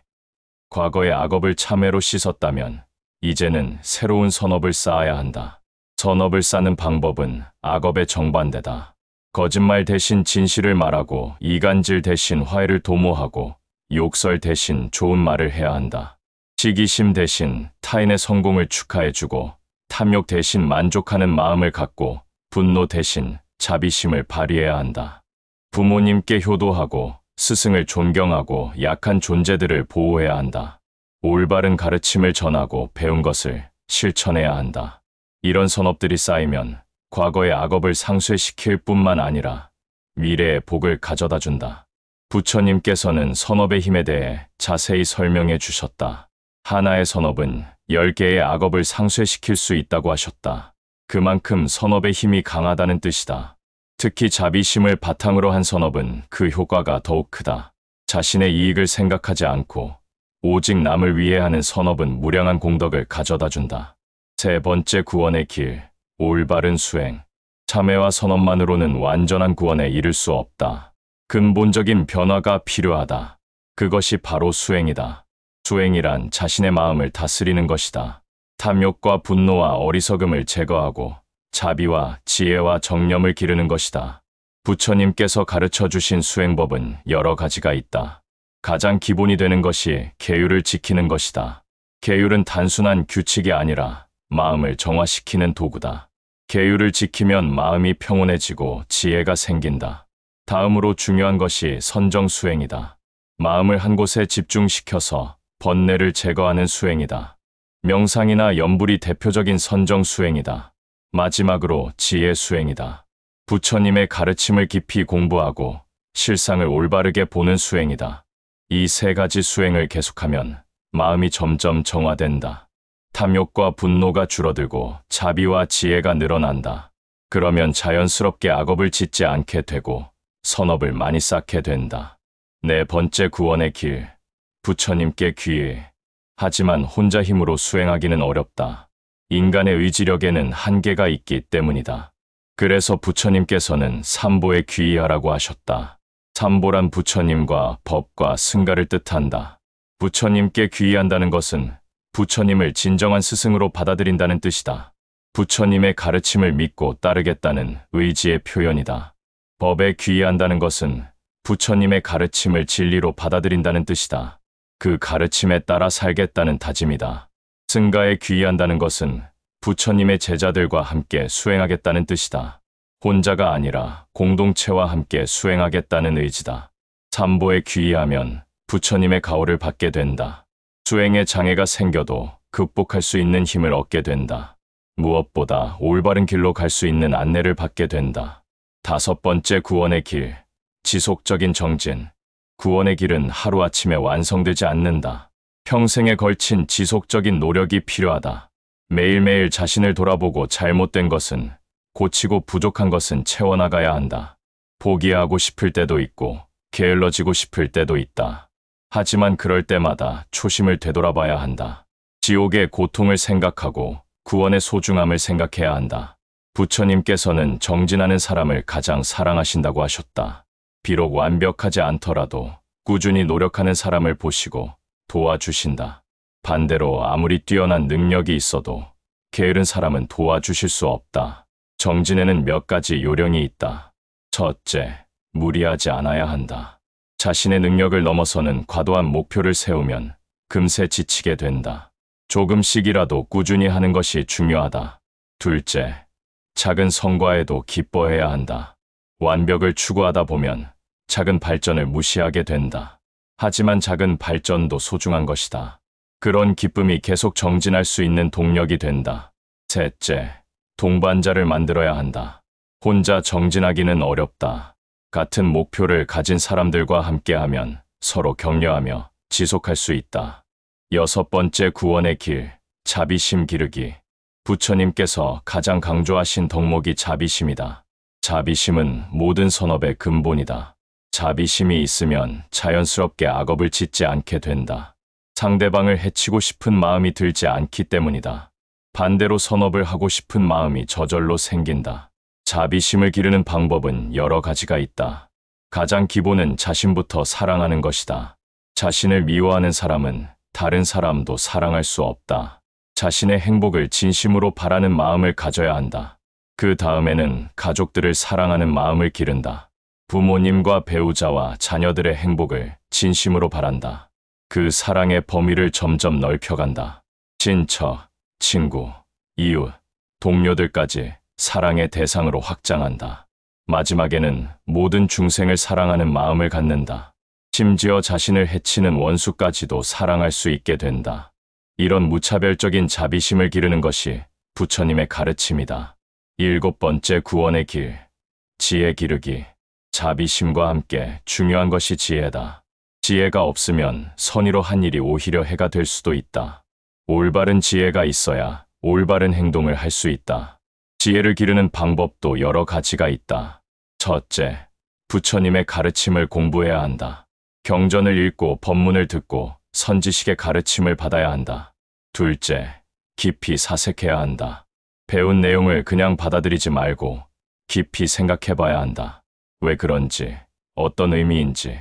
과거의 악업을 참회로 씻었다면 이제는 새로운 선업을 쌓아야 한다. 선업을 쌓는 방법은 악업의 정반대다. 거짓말 대신 진실을 말하고 이간질 대신 화해를 도모하고 욕설 대신 좋은 말을 해야 한다. 시기심 대신 타인의 성공을 축하해주고 탐욕 대신 만족하는 마음을 갖고 분노 대신 자비심을 발휘해야 한다. 부모님께 효도하고 스승을 존경하고 약한 존재들을 보호해야 한다. 올바른 가르침을 전하고 배운 것을 실천해야 한다. 이런 선업들이 쌓이면 과거의 악업을 상쇄시킬 뿐만 아니라 미래의 복을 가져다 준다. 부처님께서는 선업의 힘에 대해 자세히 설명해 주셨다. 하나의 선업은 10개의 악업을 상쇄시킬 수 있다고 하셨다. 그만큼 선업의 힘이 강하다는 뜻이다. 특히 자비심을 바탕으로 한 선업은 그 효과가 더욱 크다. 자신의 이익을 생각하지 않고 오직 남을 위해 하는 선업은 무량한 공덕을 가져다 준다. 세 번째 구원의 길, 올바른 수행. 참회와 선업만으로는 완전한 구원에 이를 수 없다. 근본적인 변화가 필요하다. 그것이 바로 수행이다. 수행이란 자신의 마음을 다스리는 것이다. 탐욕과 분노와 어리석음을 제거하고 자비와 지혜와 정념을 기르는 것이다. 부처님께서 가르쳐 주신 수행법은 여러 가지가 있다. 가장 기본이 되는 것이 계율을 지키는 것이다. 계율은 단순한 규칙이 아니라 마음을 정화시키는 도구다. 계율을 지키면 마음이 평온해지고 지혜가 생긴다. 다음으로 중요한 것이 선정수행이다. 마음을 한 곳에 집중시켜서 번뇌를 제거하는 수행이다. 명상이나 염불이 대표적인 선정수행이다. 마지막으로 지혜수행이다. 부처님의 가르침을 깊이 공부하고 실상을 올바르게 보는 수행이다. 이 세 가지 수행을 계속하면 마음이 점점 정화된다. 탐욕과 분노가 줄어들고 자비와 지혜가 늘어난다. 그러면 자연스럽게 악업을 짓지 않게 되고 선업을 많이 쌓게 된다. 네 번째 구원의 길. 부처님께 귀해. 하지만 혼자 힘으로 수행하기는 어렵다. 인간의 의지력에는 한계가 있기 때문이다. 그래서 부처님께서는 삼보에 귀의하라고 하셨다. 삼보란 부처님과 법과 승가를 뜻한다. 부처님께 귀의한다는 것은 부처님을 진정한 스승으로 받아들인다는 뜻이다. 부처님의 가르침을 믿고 따르겠다는 의지의 표현이다. 법에 귀의한다는 것은 부처님의 가르침을 진리로 받아들인다는 뜻이다. 그 가르침에 따라 살겠다는 다짐이다. 승가에 귀의한다는 것은 부처님의 제자들과 함께 수행하겠다는 뜻이다. 혼자가 아니라 공동체와 함께 수행하겠다는 의지다. 삼보에 귀의하면 부처님의 가호를 받게 된다. 수행에 장애가 생겨도 극복할 수 있는 힘을 얻게 된다. 무엇보다 올바른 길로 갈 수 있는 안내를 받게 된다. 다섯 번째 구원의 길. 지속적인 정진. 구원의 길은 하루아침에 완성되지 않는다. 평생에 걸친 지속적인 노력이 필요하다. 매일매일 자신을 돌아보고 잘못된 것은 고치고 부족한 것은 채워나가야 한다. 포기하고 싶을 때도 있고 게을러지고 싶을 때도 있다. 하지만 그럴 때마다 초심을 되돌아봐야 한다. 지옥의 고통을 생각하고 구원의 소중함을 생각해야 한다. 부처님께서는 정진하는 사람을 가장 사랑하신다고 하셨다. 비록 완벽하지 않더라도 꾸준히 노력하는 사람을 보시고 도와주신다. 반대로 아무리 뛰어난 능력이 있어도 게으른 사람은 도와주실 수 없다. 정진에는 몇 가지 요령이 있다. 첫째, 무리하지 않아야 한다. 자신의 능력을 넘어서는 과도한 목표를 세우면 금세 지치게 된다. 조금씩이라도 꾸준히 하는 것이 중요하다. 둘째, 작은 성과에도 기뻐해야 한다. 완벽을 추구하다 보면 작은 발전을 무시하게 된다. 하지만 작은 발전도 소중한 것이다. 그런 기쁨이 계속 정진할 수 있는 동력이 된다. 셋째, 동반자를 만들어야 한다. 혼자 정진하기는 어렵다. 같은 목표를 가진 사람들과 함께하면 서로 격려하며 지속할 수 있다. 여섯 번째 구원의 길, 자비심 기르기. 부처님께서 가장 강조하신 덕목이 자비심이다. 자비심은 모든 선업의 근본이다. 자비심이 있으면 자연스럽게 악업을 짓지 않게 된다. 상대방을 해치고 싶은 마음이 들지 않기 때문이다. 반대로 선업을 하고 싶은 마음이 저절로 생긴다. 자비심을 기르는 방법은 여러 가지가 있다. 가장 기본은 자신부터 사랑하는 것이다. 자신을 미워하는 사람은 다른 사람도 사랑할 수 없다. 자신의 행복을 진심으로 바라는 마음을 가져야 한다. 그 다음에는 가족들을 사랑하는 마음을 기른다. 부모님과 배우자와 자녀들의 행복을 진심으로 바란다. 그 사랑의 범위를 점점 넓혀간다. 친척, 친구, 이웃, 동료들까지 사랑의 대상으로 확장한다. 마지막에는 모든 중생을 사랑하는 마음을 갖는다. 심지어 자신을 해치는 원수까지도 사랑할 수 있게 된다. 이런 무차별적인 자비심을 기르는 것이 부처님의 가르침이다. 일곱 번째 구원의 길, 지혜 기르기. 자비심과 함께 중요한 것이 지혜다. 지혜가 없으면 선의로 한 일이 오히려 해가 될 수도 있다. 올바른 지혜가 있어야 올바른 행동을 할 수 있다. 지혜를 기르는 방법도 여러 가지가 있다. 첫째, 부처님의 가르침을 공부해야 한다. 경전을 읽고 법문을 듣고 선지식의 가르침을 받아야 한다. 둘째, 깊이 사색해야 한다. 배운 내용을 그냥 받아들이지 말고 깊이 생각해봐야 한다. 왜 그런지, 어떤 의미인지,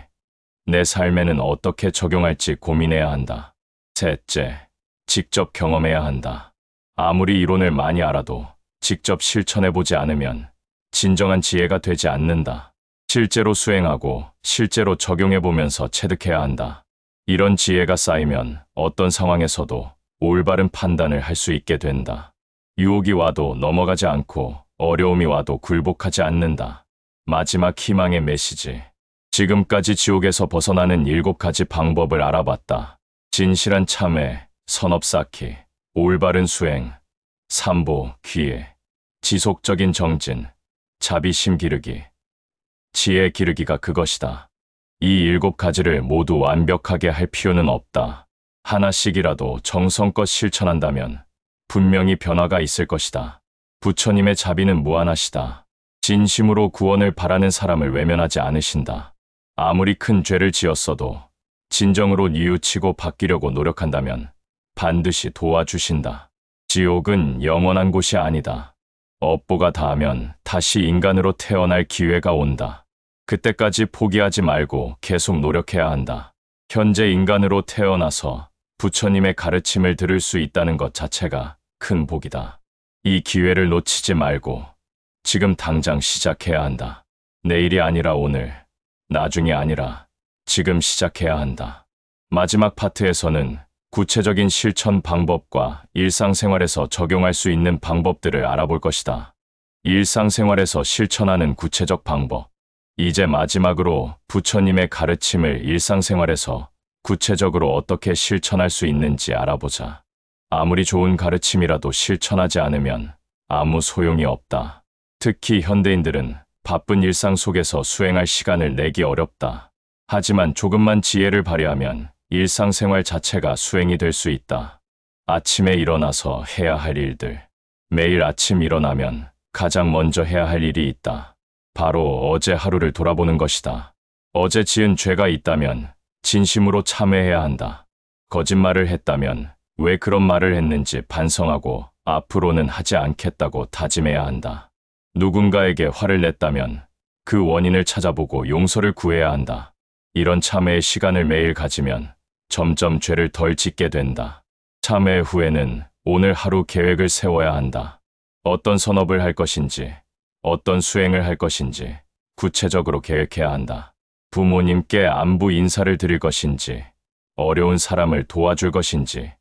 내 삶에는 어떻게 적용할지 고민해야 한다. 셋째, 직접 경험해야 한다. 아무리 이론을 많이 알아도 직접 실천해보지 않으면 진정한 지혜가 되지 않는다. 실제로 수행하고 실제로 적용해보면서 체득해야 한다. 이런 지혜가 쌓이면 어떤 상황에서도 올바른 판단을 할 수 있게 된다. 유혹이 와도 넘어가지 않고 어려움이 와도 굴복하지 않는다. 마지막 희망의 메시지. 지금까지 지옥에서 벗어나는 7가지 방법을 알아봤다. 진실한 참회, 선업 쌓기, 올바른 수행, 삼보, 귀해, 지속적인 정진, 자비심 기르기, 지혜 기르기가 그것이다. 이 7가지를 모두 완벽하게 할 필요는 없다. 하나씩이라도 정성껏 실천한다면 분명히 변화가 있을 것이다. 부처님의 자비는 무한하시다. 진심으로 구원을 바라는 사람을 외면하지 않으신다. 아무리 큰 죄를 지었어도 진정으로 뉘우치고 바뀌려고 노력한다면 반드시 도와주신다. 지옥은 영원한 곳이 아니다. 업보가 닿으면 다시 인간으로 태어날 기회가 온다. 그때까지 포기하지 말고 계속 노력해야 한다. 현재 인간으로 태어나서 부처님의 가르침을 들을 수 있다는 것 자체가 큰 복이다. 이 기회를 놓치지 말고 지금 당장 시작해야 한다. 내일이 아니라 오늘, 나중이 아니라 지금 시작해야 한다. 마지막 파트에서는 구체적인 실천 방법과 일상생활에서 적용할 수 있는 방법들을 알아볼 것이다. 일상생활에서 실천하는 구체적 방법. 이제 마지막으로 부처님의 가르침을 일상생활에서 구체적으로 어떻게 실천할 수 있는지 알아보자. 아무리 좋은 가르침이라도 실천하지 않으면 아무 소용이 없다. 특히 현대인들은 바쁜 일상 속에서 수행할 시간을 내기 어렵다. 하지만 조금만 지혜를 발휘하면 일상생활 자체가 수행이 될 수 있다. 아침에 일어나서 해야 할 일들. 매일 아침 일어나면 가장 먼저 해야 할 일이 있다. 바로 어제 하루를 돌아보는 것이다. 어제 지은 죄가 있다면 진심으로 참회해야 한다. 거짓말을 했다면 왜 그런 말을 했는지 반성하고 앞으로는 하지 않겠다고 다짐해야 한다. 누군가에게 화를 냈다면 그 원인을 찾아보고 용서를 구해야 한다. 이런 참회의 시간을 매일 가지면 점점 죄를 덜 짓게 된다. 참회 후에는 오늘 하루 계획을 세워야 한다. 어떤 선업을 할 것인지, 어떤 수행을 할 것인지 구체적으로 계획해야 한다. 부모님께 안부 인사를 드릴 것인지, 어려운 사람을 도와줄 것인지,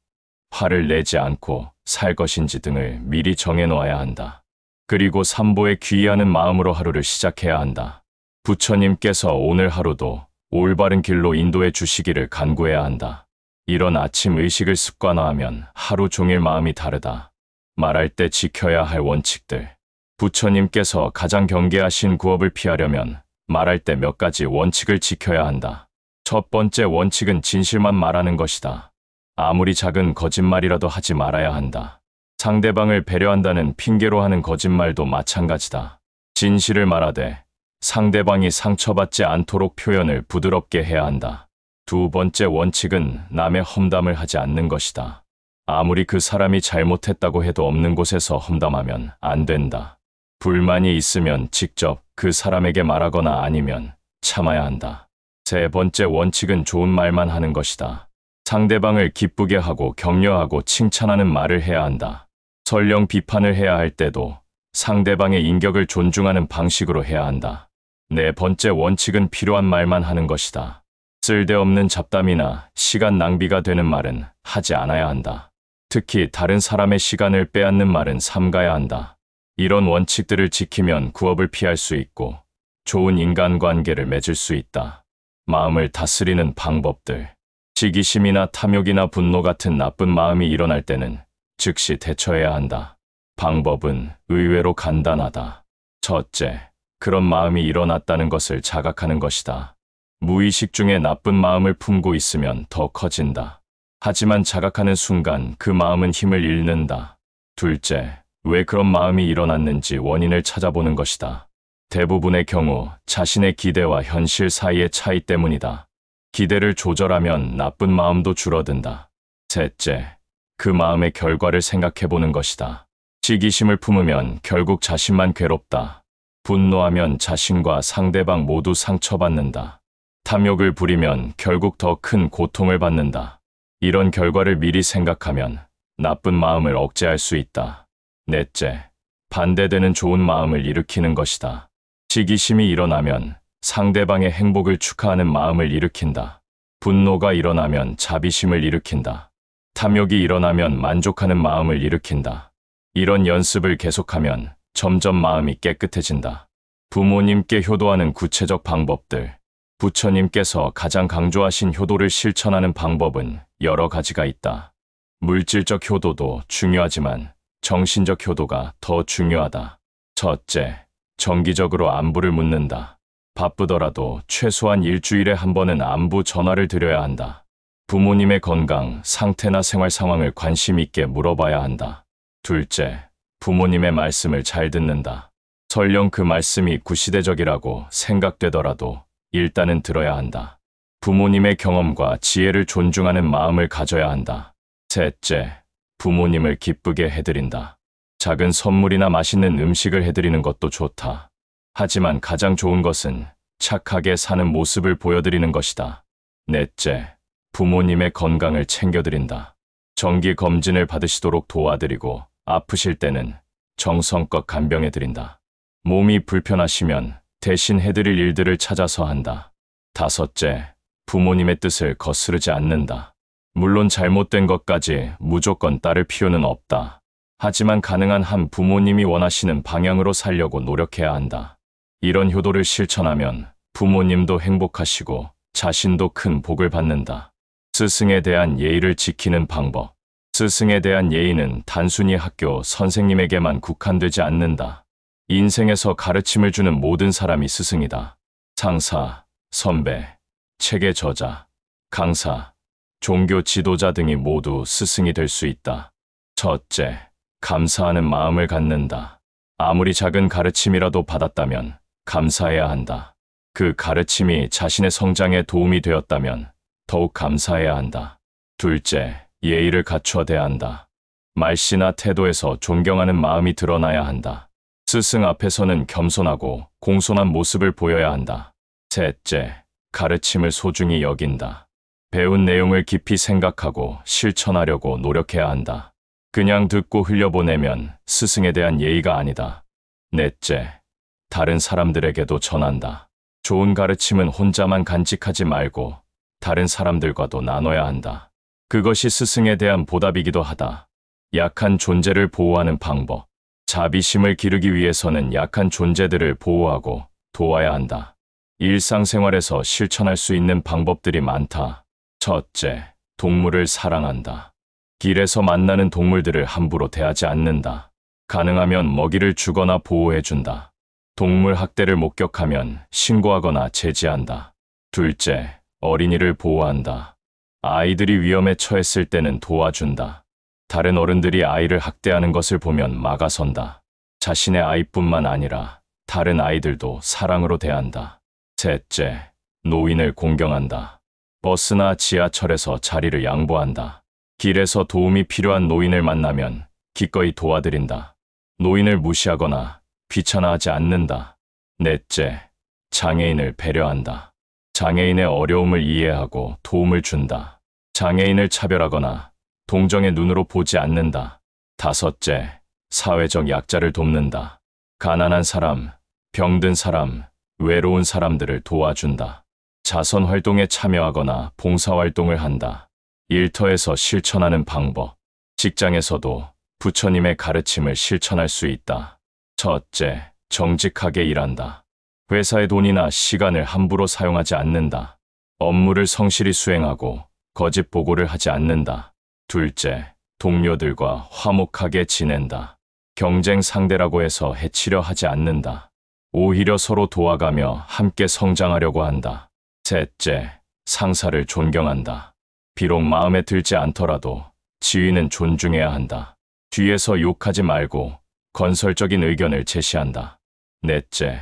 화를 내지 않고 살 것인지 등을 미리 정해놓아야 한다. 그리고 삼보에 귀의하는 마음으로 하루를 시작해야 한다. 부처님께서 오늘 하루도 올바른 길로 인도해 주시기를 간구해야 한다. 이런 아침 의식을 습관화하면 하루 종일 마음이 다르다. 말할 때 지켜야 할 원칙들. 부처님께서 가장 경계하신 구업을 피하려면 말할 때 몇 가지 원칙을 지켜야 한다. 첫 번째 원칙은 진실만 말하는 것이다. 아무리 작은 거짓말이라도 하지 말아야 한다. 상대방을 배려한다는 핑계로 하는 거짓말도 마찬가지다. 진실을 말하되 상대방이 상처받지 않도록 표현을 부드럽게 해야 한다. 두 번째 원칙은 남의 험담을 하지 않는 것이다. 아무리 그 사람이 잘못했다고 해도 없는 곳에서 험담하면 안 된다. 불만이 있으면 직접 그 사람에게 말하거나 아니면 참아야 한다. 세 번째 원칙은 좋은 말만 하는 것이다. 상대방을 기쁘게 하고 격려하고 칭찬하는 말을 해야 한다. 설령 비판을 해야 할 때도 상대방의 인격을 존중하는 방식으로 해야 한다. 네 번째 원칙은 필요한 말만 하는 것이다. 쓸데없는 잡담이나 시간 낭비가 되는 말은 하지 않아야 한다. 특히 다른 사람의 시간을 빼앗는 말은 삼가야 한다. 이런 원칙들을 지키면 구업을 피할 수 있고 좋은 인간관계를 맺을 수 있다. 마음을 다스리는 방법들. 시기심이나 탐욕이나 분노 같은 나쁜 마음이 일어날 때는 즉시 대처해야 한다. 방법은 의외로 간단하다. 첫째, 그런 마음이 일어났다는 것을 자각하는 것이다. 무의식 중에 나쁜 마음을 품고 있으면 더 커진다. 하지만 자각하는 순간 그 마음은 힘을 잃는다. 둘째, 왜 그런 마음이 일어났는지 원인을 찾아보는 것이다. 대부분의 경우 자신의 기대와 현실 사이의 차이 때문이다. 기대를 조절하면 나쁜 마음도 줄어든다. 셋째, 그 마음의 결과를 생각해보는 것이다. 시기심을 품으면 결국 자신만 괴롭다. 분노하면 자신과 상대방 모두 상처받는다. 탐욕을 부리면 결국 더 큰 고통을 받는다. 이런 결과를 미리 생각하면 나쁜 마음을 억제할 수 있다. 넷째, 반대되는 좋은 마음을 일으키는 것이다. 시기심이 일어나면 상대방의 행복을 축하하는 마음을 일으킨다. 분노가 일어나면 자비심을 일으킨다. 탐욕이 일어나면 만족하는 마음을 일으킨다. 이런 연습을 계속하면 점점 마음이 깨끗해진다. 부모님께 효도하는 구체적 방법들. 부처님께서 가장 강조하신 효도를 실천하는 방법은 여러 가지가 있다. 물질적 효도도 중요하지만 정신적 효도가 더 중요하다. 첫째, 정기적으로 안부를 묻는다. 바쁘더라도 최소한 일주일에 한 번은 안부 전화를 드려야 한다. 부모님의 건강, 상태나 생활 상황을 관심 있게 물어봐야 한다. 둘째, 부모님의 말씀을 잘 듣는다. 설령 그 말씀이 구시대적이라고 생각되더라도 일단은 들어야 한다. 부모님의 경험과 지혜를 존중하는 마음을 가져야 한다. 셋째, 부모님을 기쁘게 해드린다. 작은 선물이나 맛있는 음식을 해드리는 것도 좋다. 하지만 가장 좋은 것은 착하게 사는 모습을 보여드리는 것이다. 넷째, 부모님의 건강을 챙겨드린다. 정기 검진을 받으시도록 도와드리고 아프실 때는 정성껏 간병해드린다. 몸이 불편하시면 대신 해드릴 일들을 찾아서 한다. 다섯째, 부모님의 뜻을 거스르지 않는다. 물론 잘못된 것까지 무조건 따를 필요는 없다. 하지만 가능한 한 부모님이 원하시는 방향으로 살려고 노력해야 한다. 이런 효도를 실천하면 부모님도 행복하시고 자신도 큰 복을 받는다. 스승에 대한 예의를 지키는 방법. 스승에 대한 예의는 단순히 학교 선생님에게만 국한되지 않는다. 인생에서 가르침을 주는 모든 사람이 스승이다. 상사, 선배, 책의 저자, 강사, 종교 지도자 등이 모두 스승이 될 수 있다. 첫째, 감사하는 마음을 갖는다. 아무리 작은 가르침이라도 받았다면 감사해야 한다. 그 가르침이 자신의 성장에 도움이 되었다면 더욱 감사해야 한다. 둘째, 예의를 갖춰 대한다. 말씨나 태도에서 존경하는 마음이 드러나야 한다. 스승 앞에서는 겸손하고 공손한 모습을 보여야 한다. 셋째, 가르침을 소중히 여긴다. 배운 내용을 깊이 생각하고 실천하려고 노력해야 한다. 그냥 듣고 흘려보내면 스승에 대한 예의가 아니다. 넷째, 다른 사람들에게도 전한다. 좋은 가르침은 혼자만 간직하지 말고 다른 사람들과도 나눠야 한다. 그것이 스승에 대한 보답이기도 하다. 약한 존재를 보호하는 방법. 자비심을 기르기 위해서는 약한 존재들을 보호하고 도와야 한다. 일상생활에서 실천할 수 있는 방법들이 많다. 첫째, 동물을 사랑한다. 길에서 만나는 동물들을 함부로 대하지 않는다. 가능하면 먹이를 주거나 보호해준다. 동물 학대를 목격하면 신고하거나 제지한다. 둘째, 어린이를 보호한다. 아이들이 위험에 처했을 때는 도와준다. 다른 어른들이 아이를 학대하는 것을 보면 막아선다. 자신의 아이뿐만 아니라 다른 아이들도 사랑으로 대한다. 셋째, 노인을 공경한다. 버스나 지하철에서 자리를 양보한다. 길에서 도움이 필요한 노인을 만나면 기꺼이 도와드린다. 노인을 무시하거나 귀찮아하지 않는다. 넷째, 장애인을 배려한다. 장애인의 어려움을 이해하고 도움을 준다. 장애인을 차별하거나 동정의 눈으로 보지 않는다. 다섯째, 사회적 약자를 돕는다. 가난한 사람, 병든 사람, 외로운 사람들을 도와준다. 자선 활동에 참여하거나 봉사활동을 한다. 일터에서 실천하는 방법. 직장에서도 부처님의 가르침을 실천할 수 있다. 첫째, 정직하게 일한다. 회사의 돈이나 시간을 함부로 사용하지 않는다. 업무를 성실히 수행하고 거짓 보고를 하지 않는다. 둘째, 동료들과 화목하게 지낸다. 경쟁 상대라고 해서 해치려 하지 않는다. 오히려 서로 도와가며 함께 성장하려고 한다. 셋째, 상사를 존경한다. 비록 마음에 들지 않더라도 지위는 존중해야 한다. 뒤에서 욕하지 말고 건설적인 의견을 제시한다. 넷째,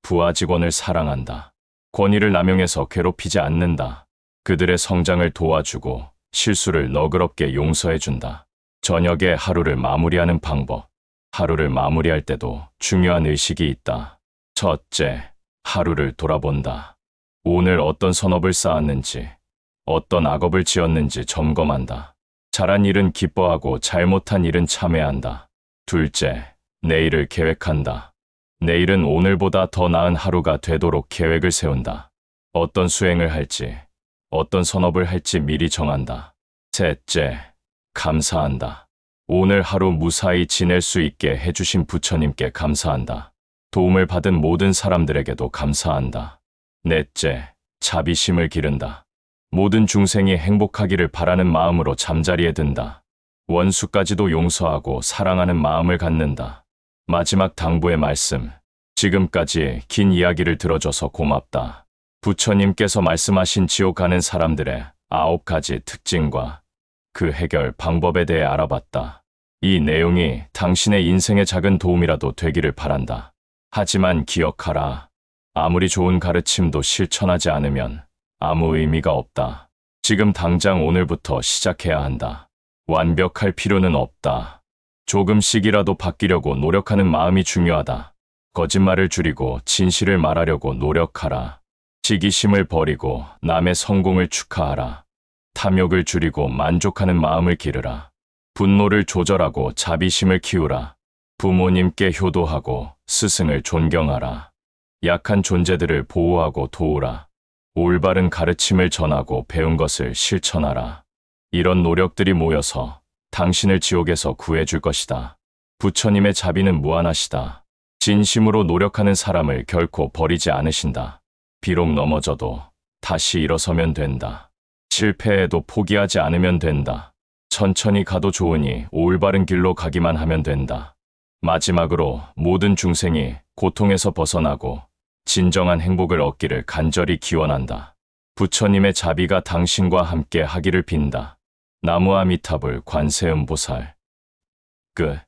부하 직원을 사랑한다. 권위를 남용해서 괴롭히지 않는다. 그들의 성장을 도와주고 실수를 너그럽게 용서해준다. 저녁에 하루를 마무리하는 방법. 하루를 마무리할 때도 중요한 의식이 있다. 첫째, 하루를 돌아본다. 오늘 어떤 선업을 쌓았는지, 어떤 악업을 지었는지 점검한다. 잘한 일은 기뻐하고 잘못한 일은 참회한다. 둘째, 내일을 계획한다. 내일은 오늘보다 더 나은 하루가 되도록 계획을 세운다. 어떤 수행을 할지, 어떤 선업을 할지 미리 정한다. 셋째, 감사한다. 오늘 하루 무사히 지낼 수 있게 해주신 부처님께 감사한다. 도움을 받은 모든 사람들에게도 감사한다. 넷째, 자비심을 기른다. 모든 중생이 행복하기를 바라는 마음으로 잠자리에 든다. 원수까지도 용서하고 사랑하는 마음을 갖는다. 마지막 당부의 말씀. 지금까지 긴 이야기를 들어줘서 고맙다. 부처님께서 말씀하신 지옥 가는 사람들의 9가지 특징과 그 해결 방법에 대해 알아봤다. 이 내용이 당신의 인생에 작은 도움이라도 되기를 바란다. 하지만 기억하라. 아무리 좋은 가르침도 실천하지 않으면 아무 의미가 없다. 지금 당장 오늘부터 시작해야 한다. 완벽할 필요는 없다. 조금씩이라도 바뀌려고 노력하는 마음이 중요하다. 거짓말을 줄이고 진실을 말하려고 노력하라. 시기심을 버리고 남의 성공을 축하하라. 탐욕을 줄이고 만족하는 마음을 기르라. 분노를 조절하고 자비심을 키우라. 부모님께 효도하고 스승을 존경하라. 약한 존재들을 보호하고 도우라. 올바른 가르침을 전하고 배운 것을 실천하라. 이런 노력들이 모여서 당신을 지옥에서 구해줄 것이다. 부처님의 자비는 무한하시다. 진심으로 노력하는 사람을 결코 버리지 않으신다. 비록 넘어져도 다시 일어서면 된다. 실패해도 포기하지 않으면 된다. 천천히 가도 좋으니 올바른 길로 가기만 하면 된다. 마지막으로 모든 중생이 고통에서 벗어나고 진정한 행복을 얻기를 간절히 기원한다. 부처님의 자비가 당신과 함께 하기를 빈다. 나무아미타불 관세음보살. 끝.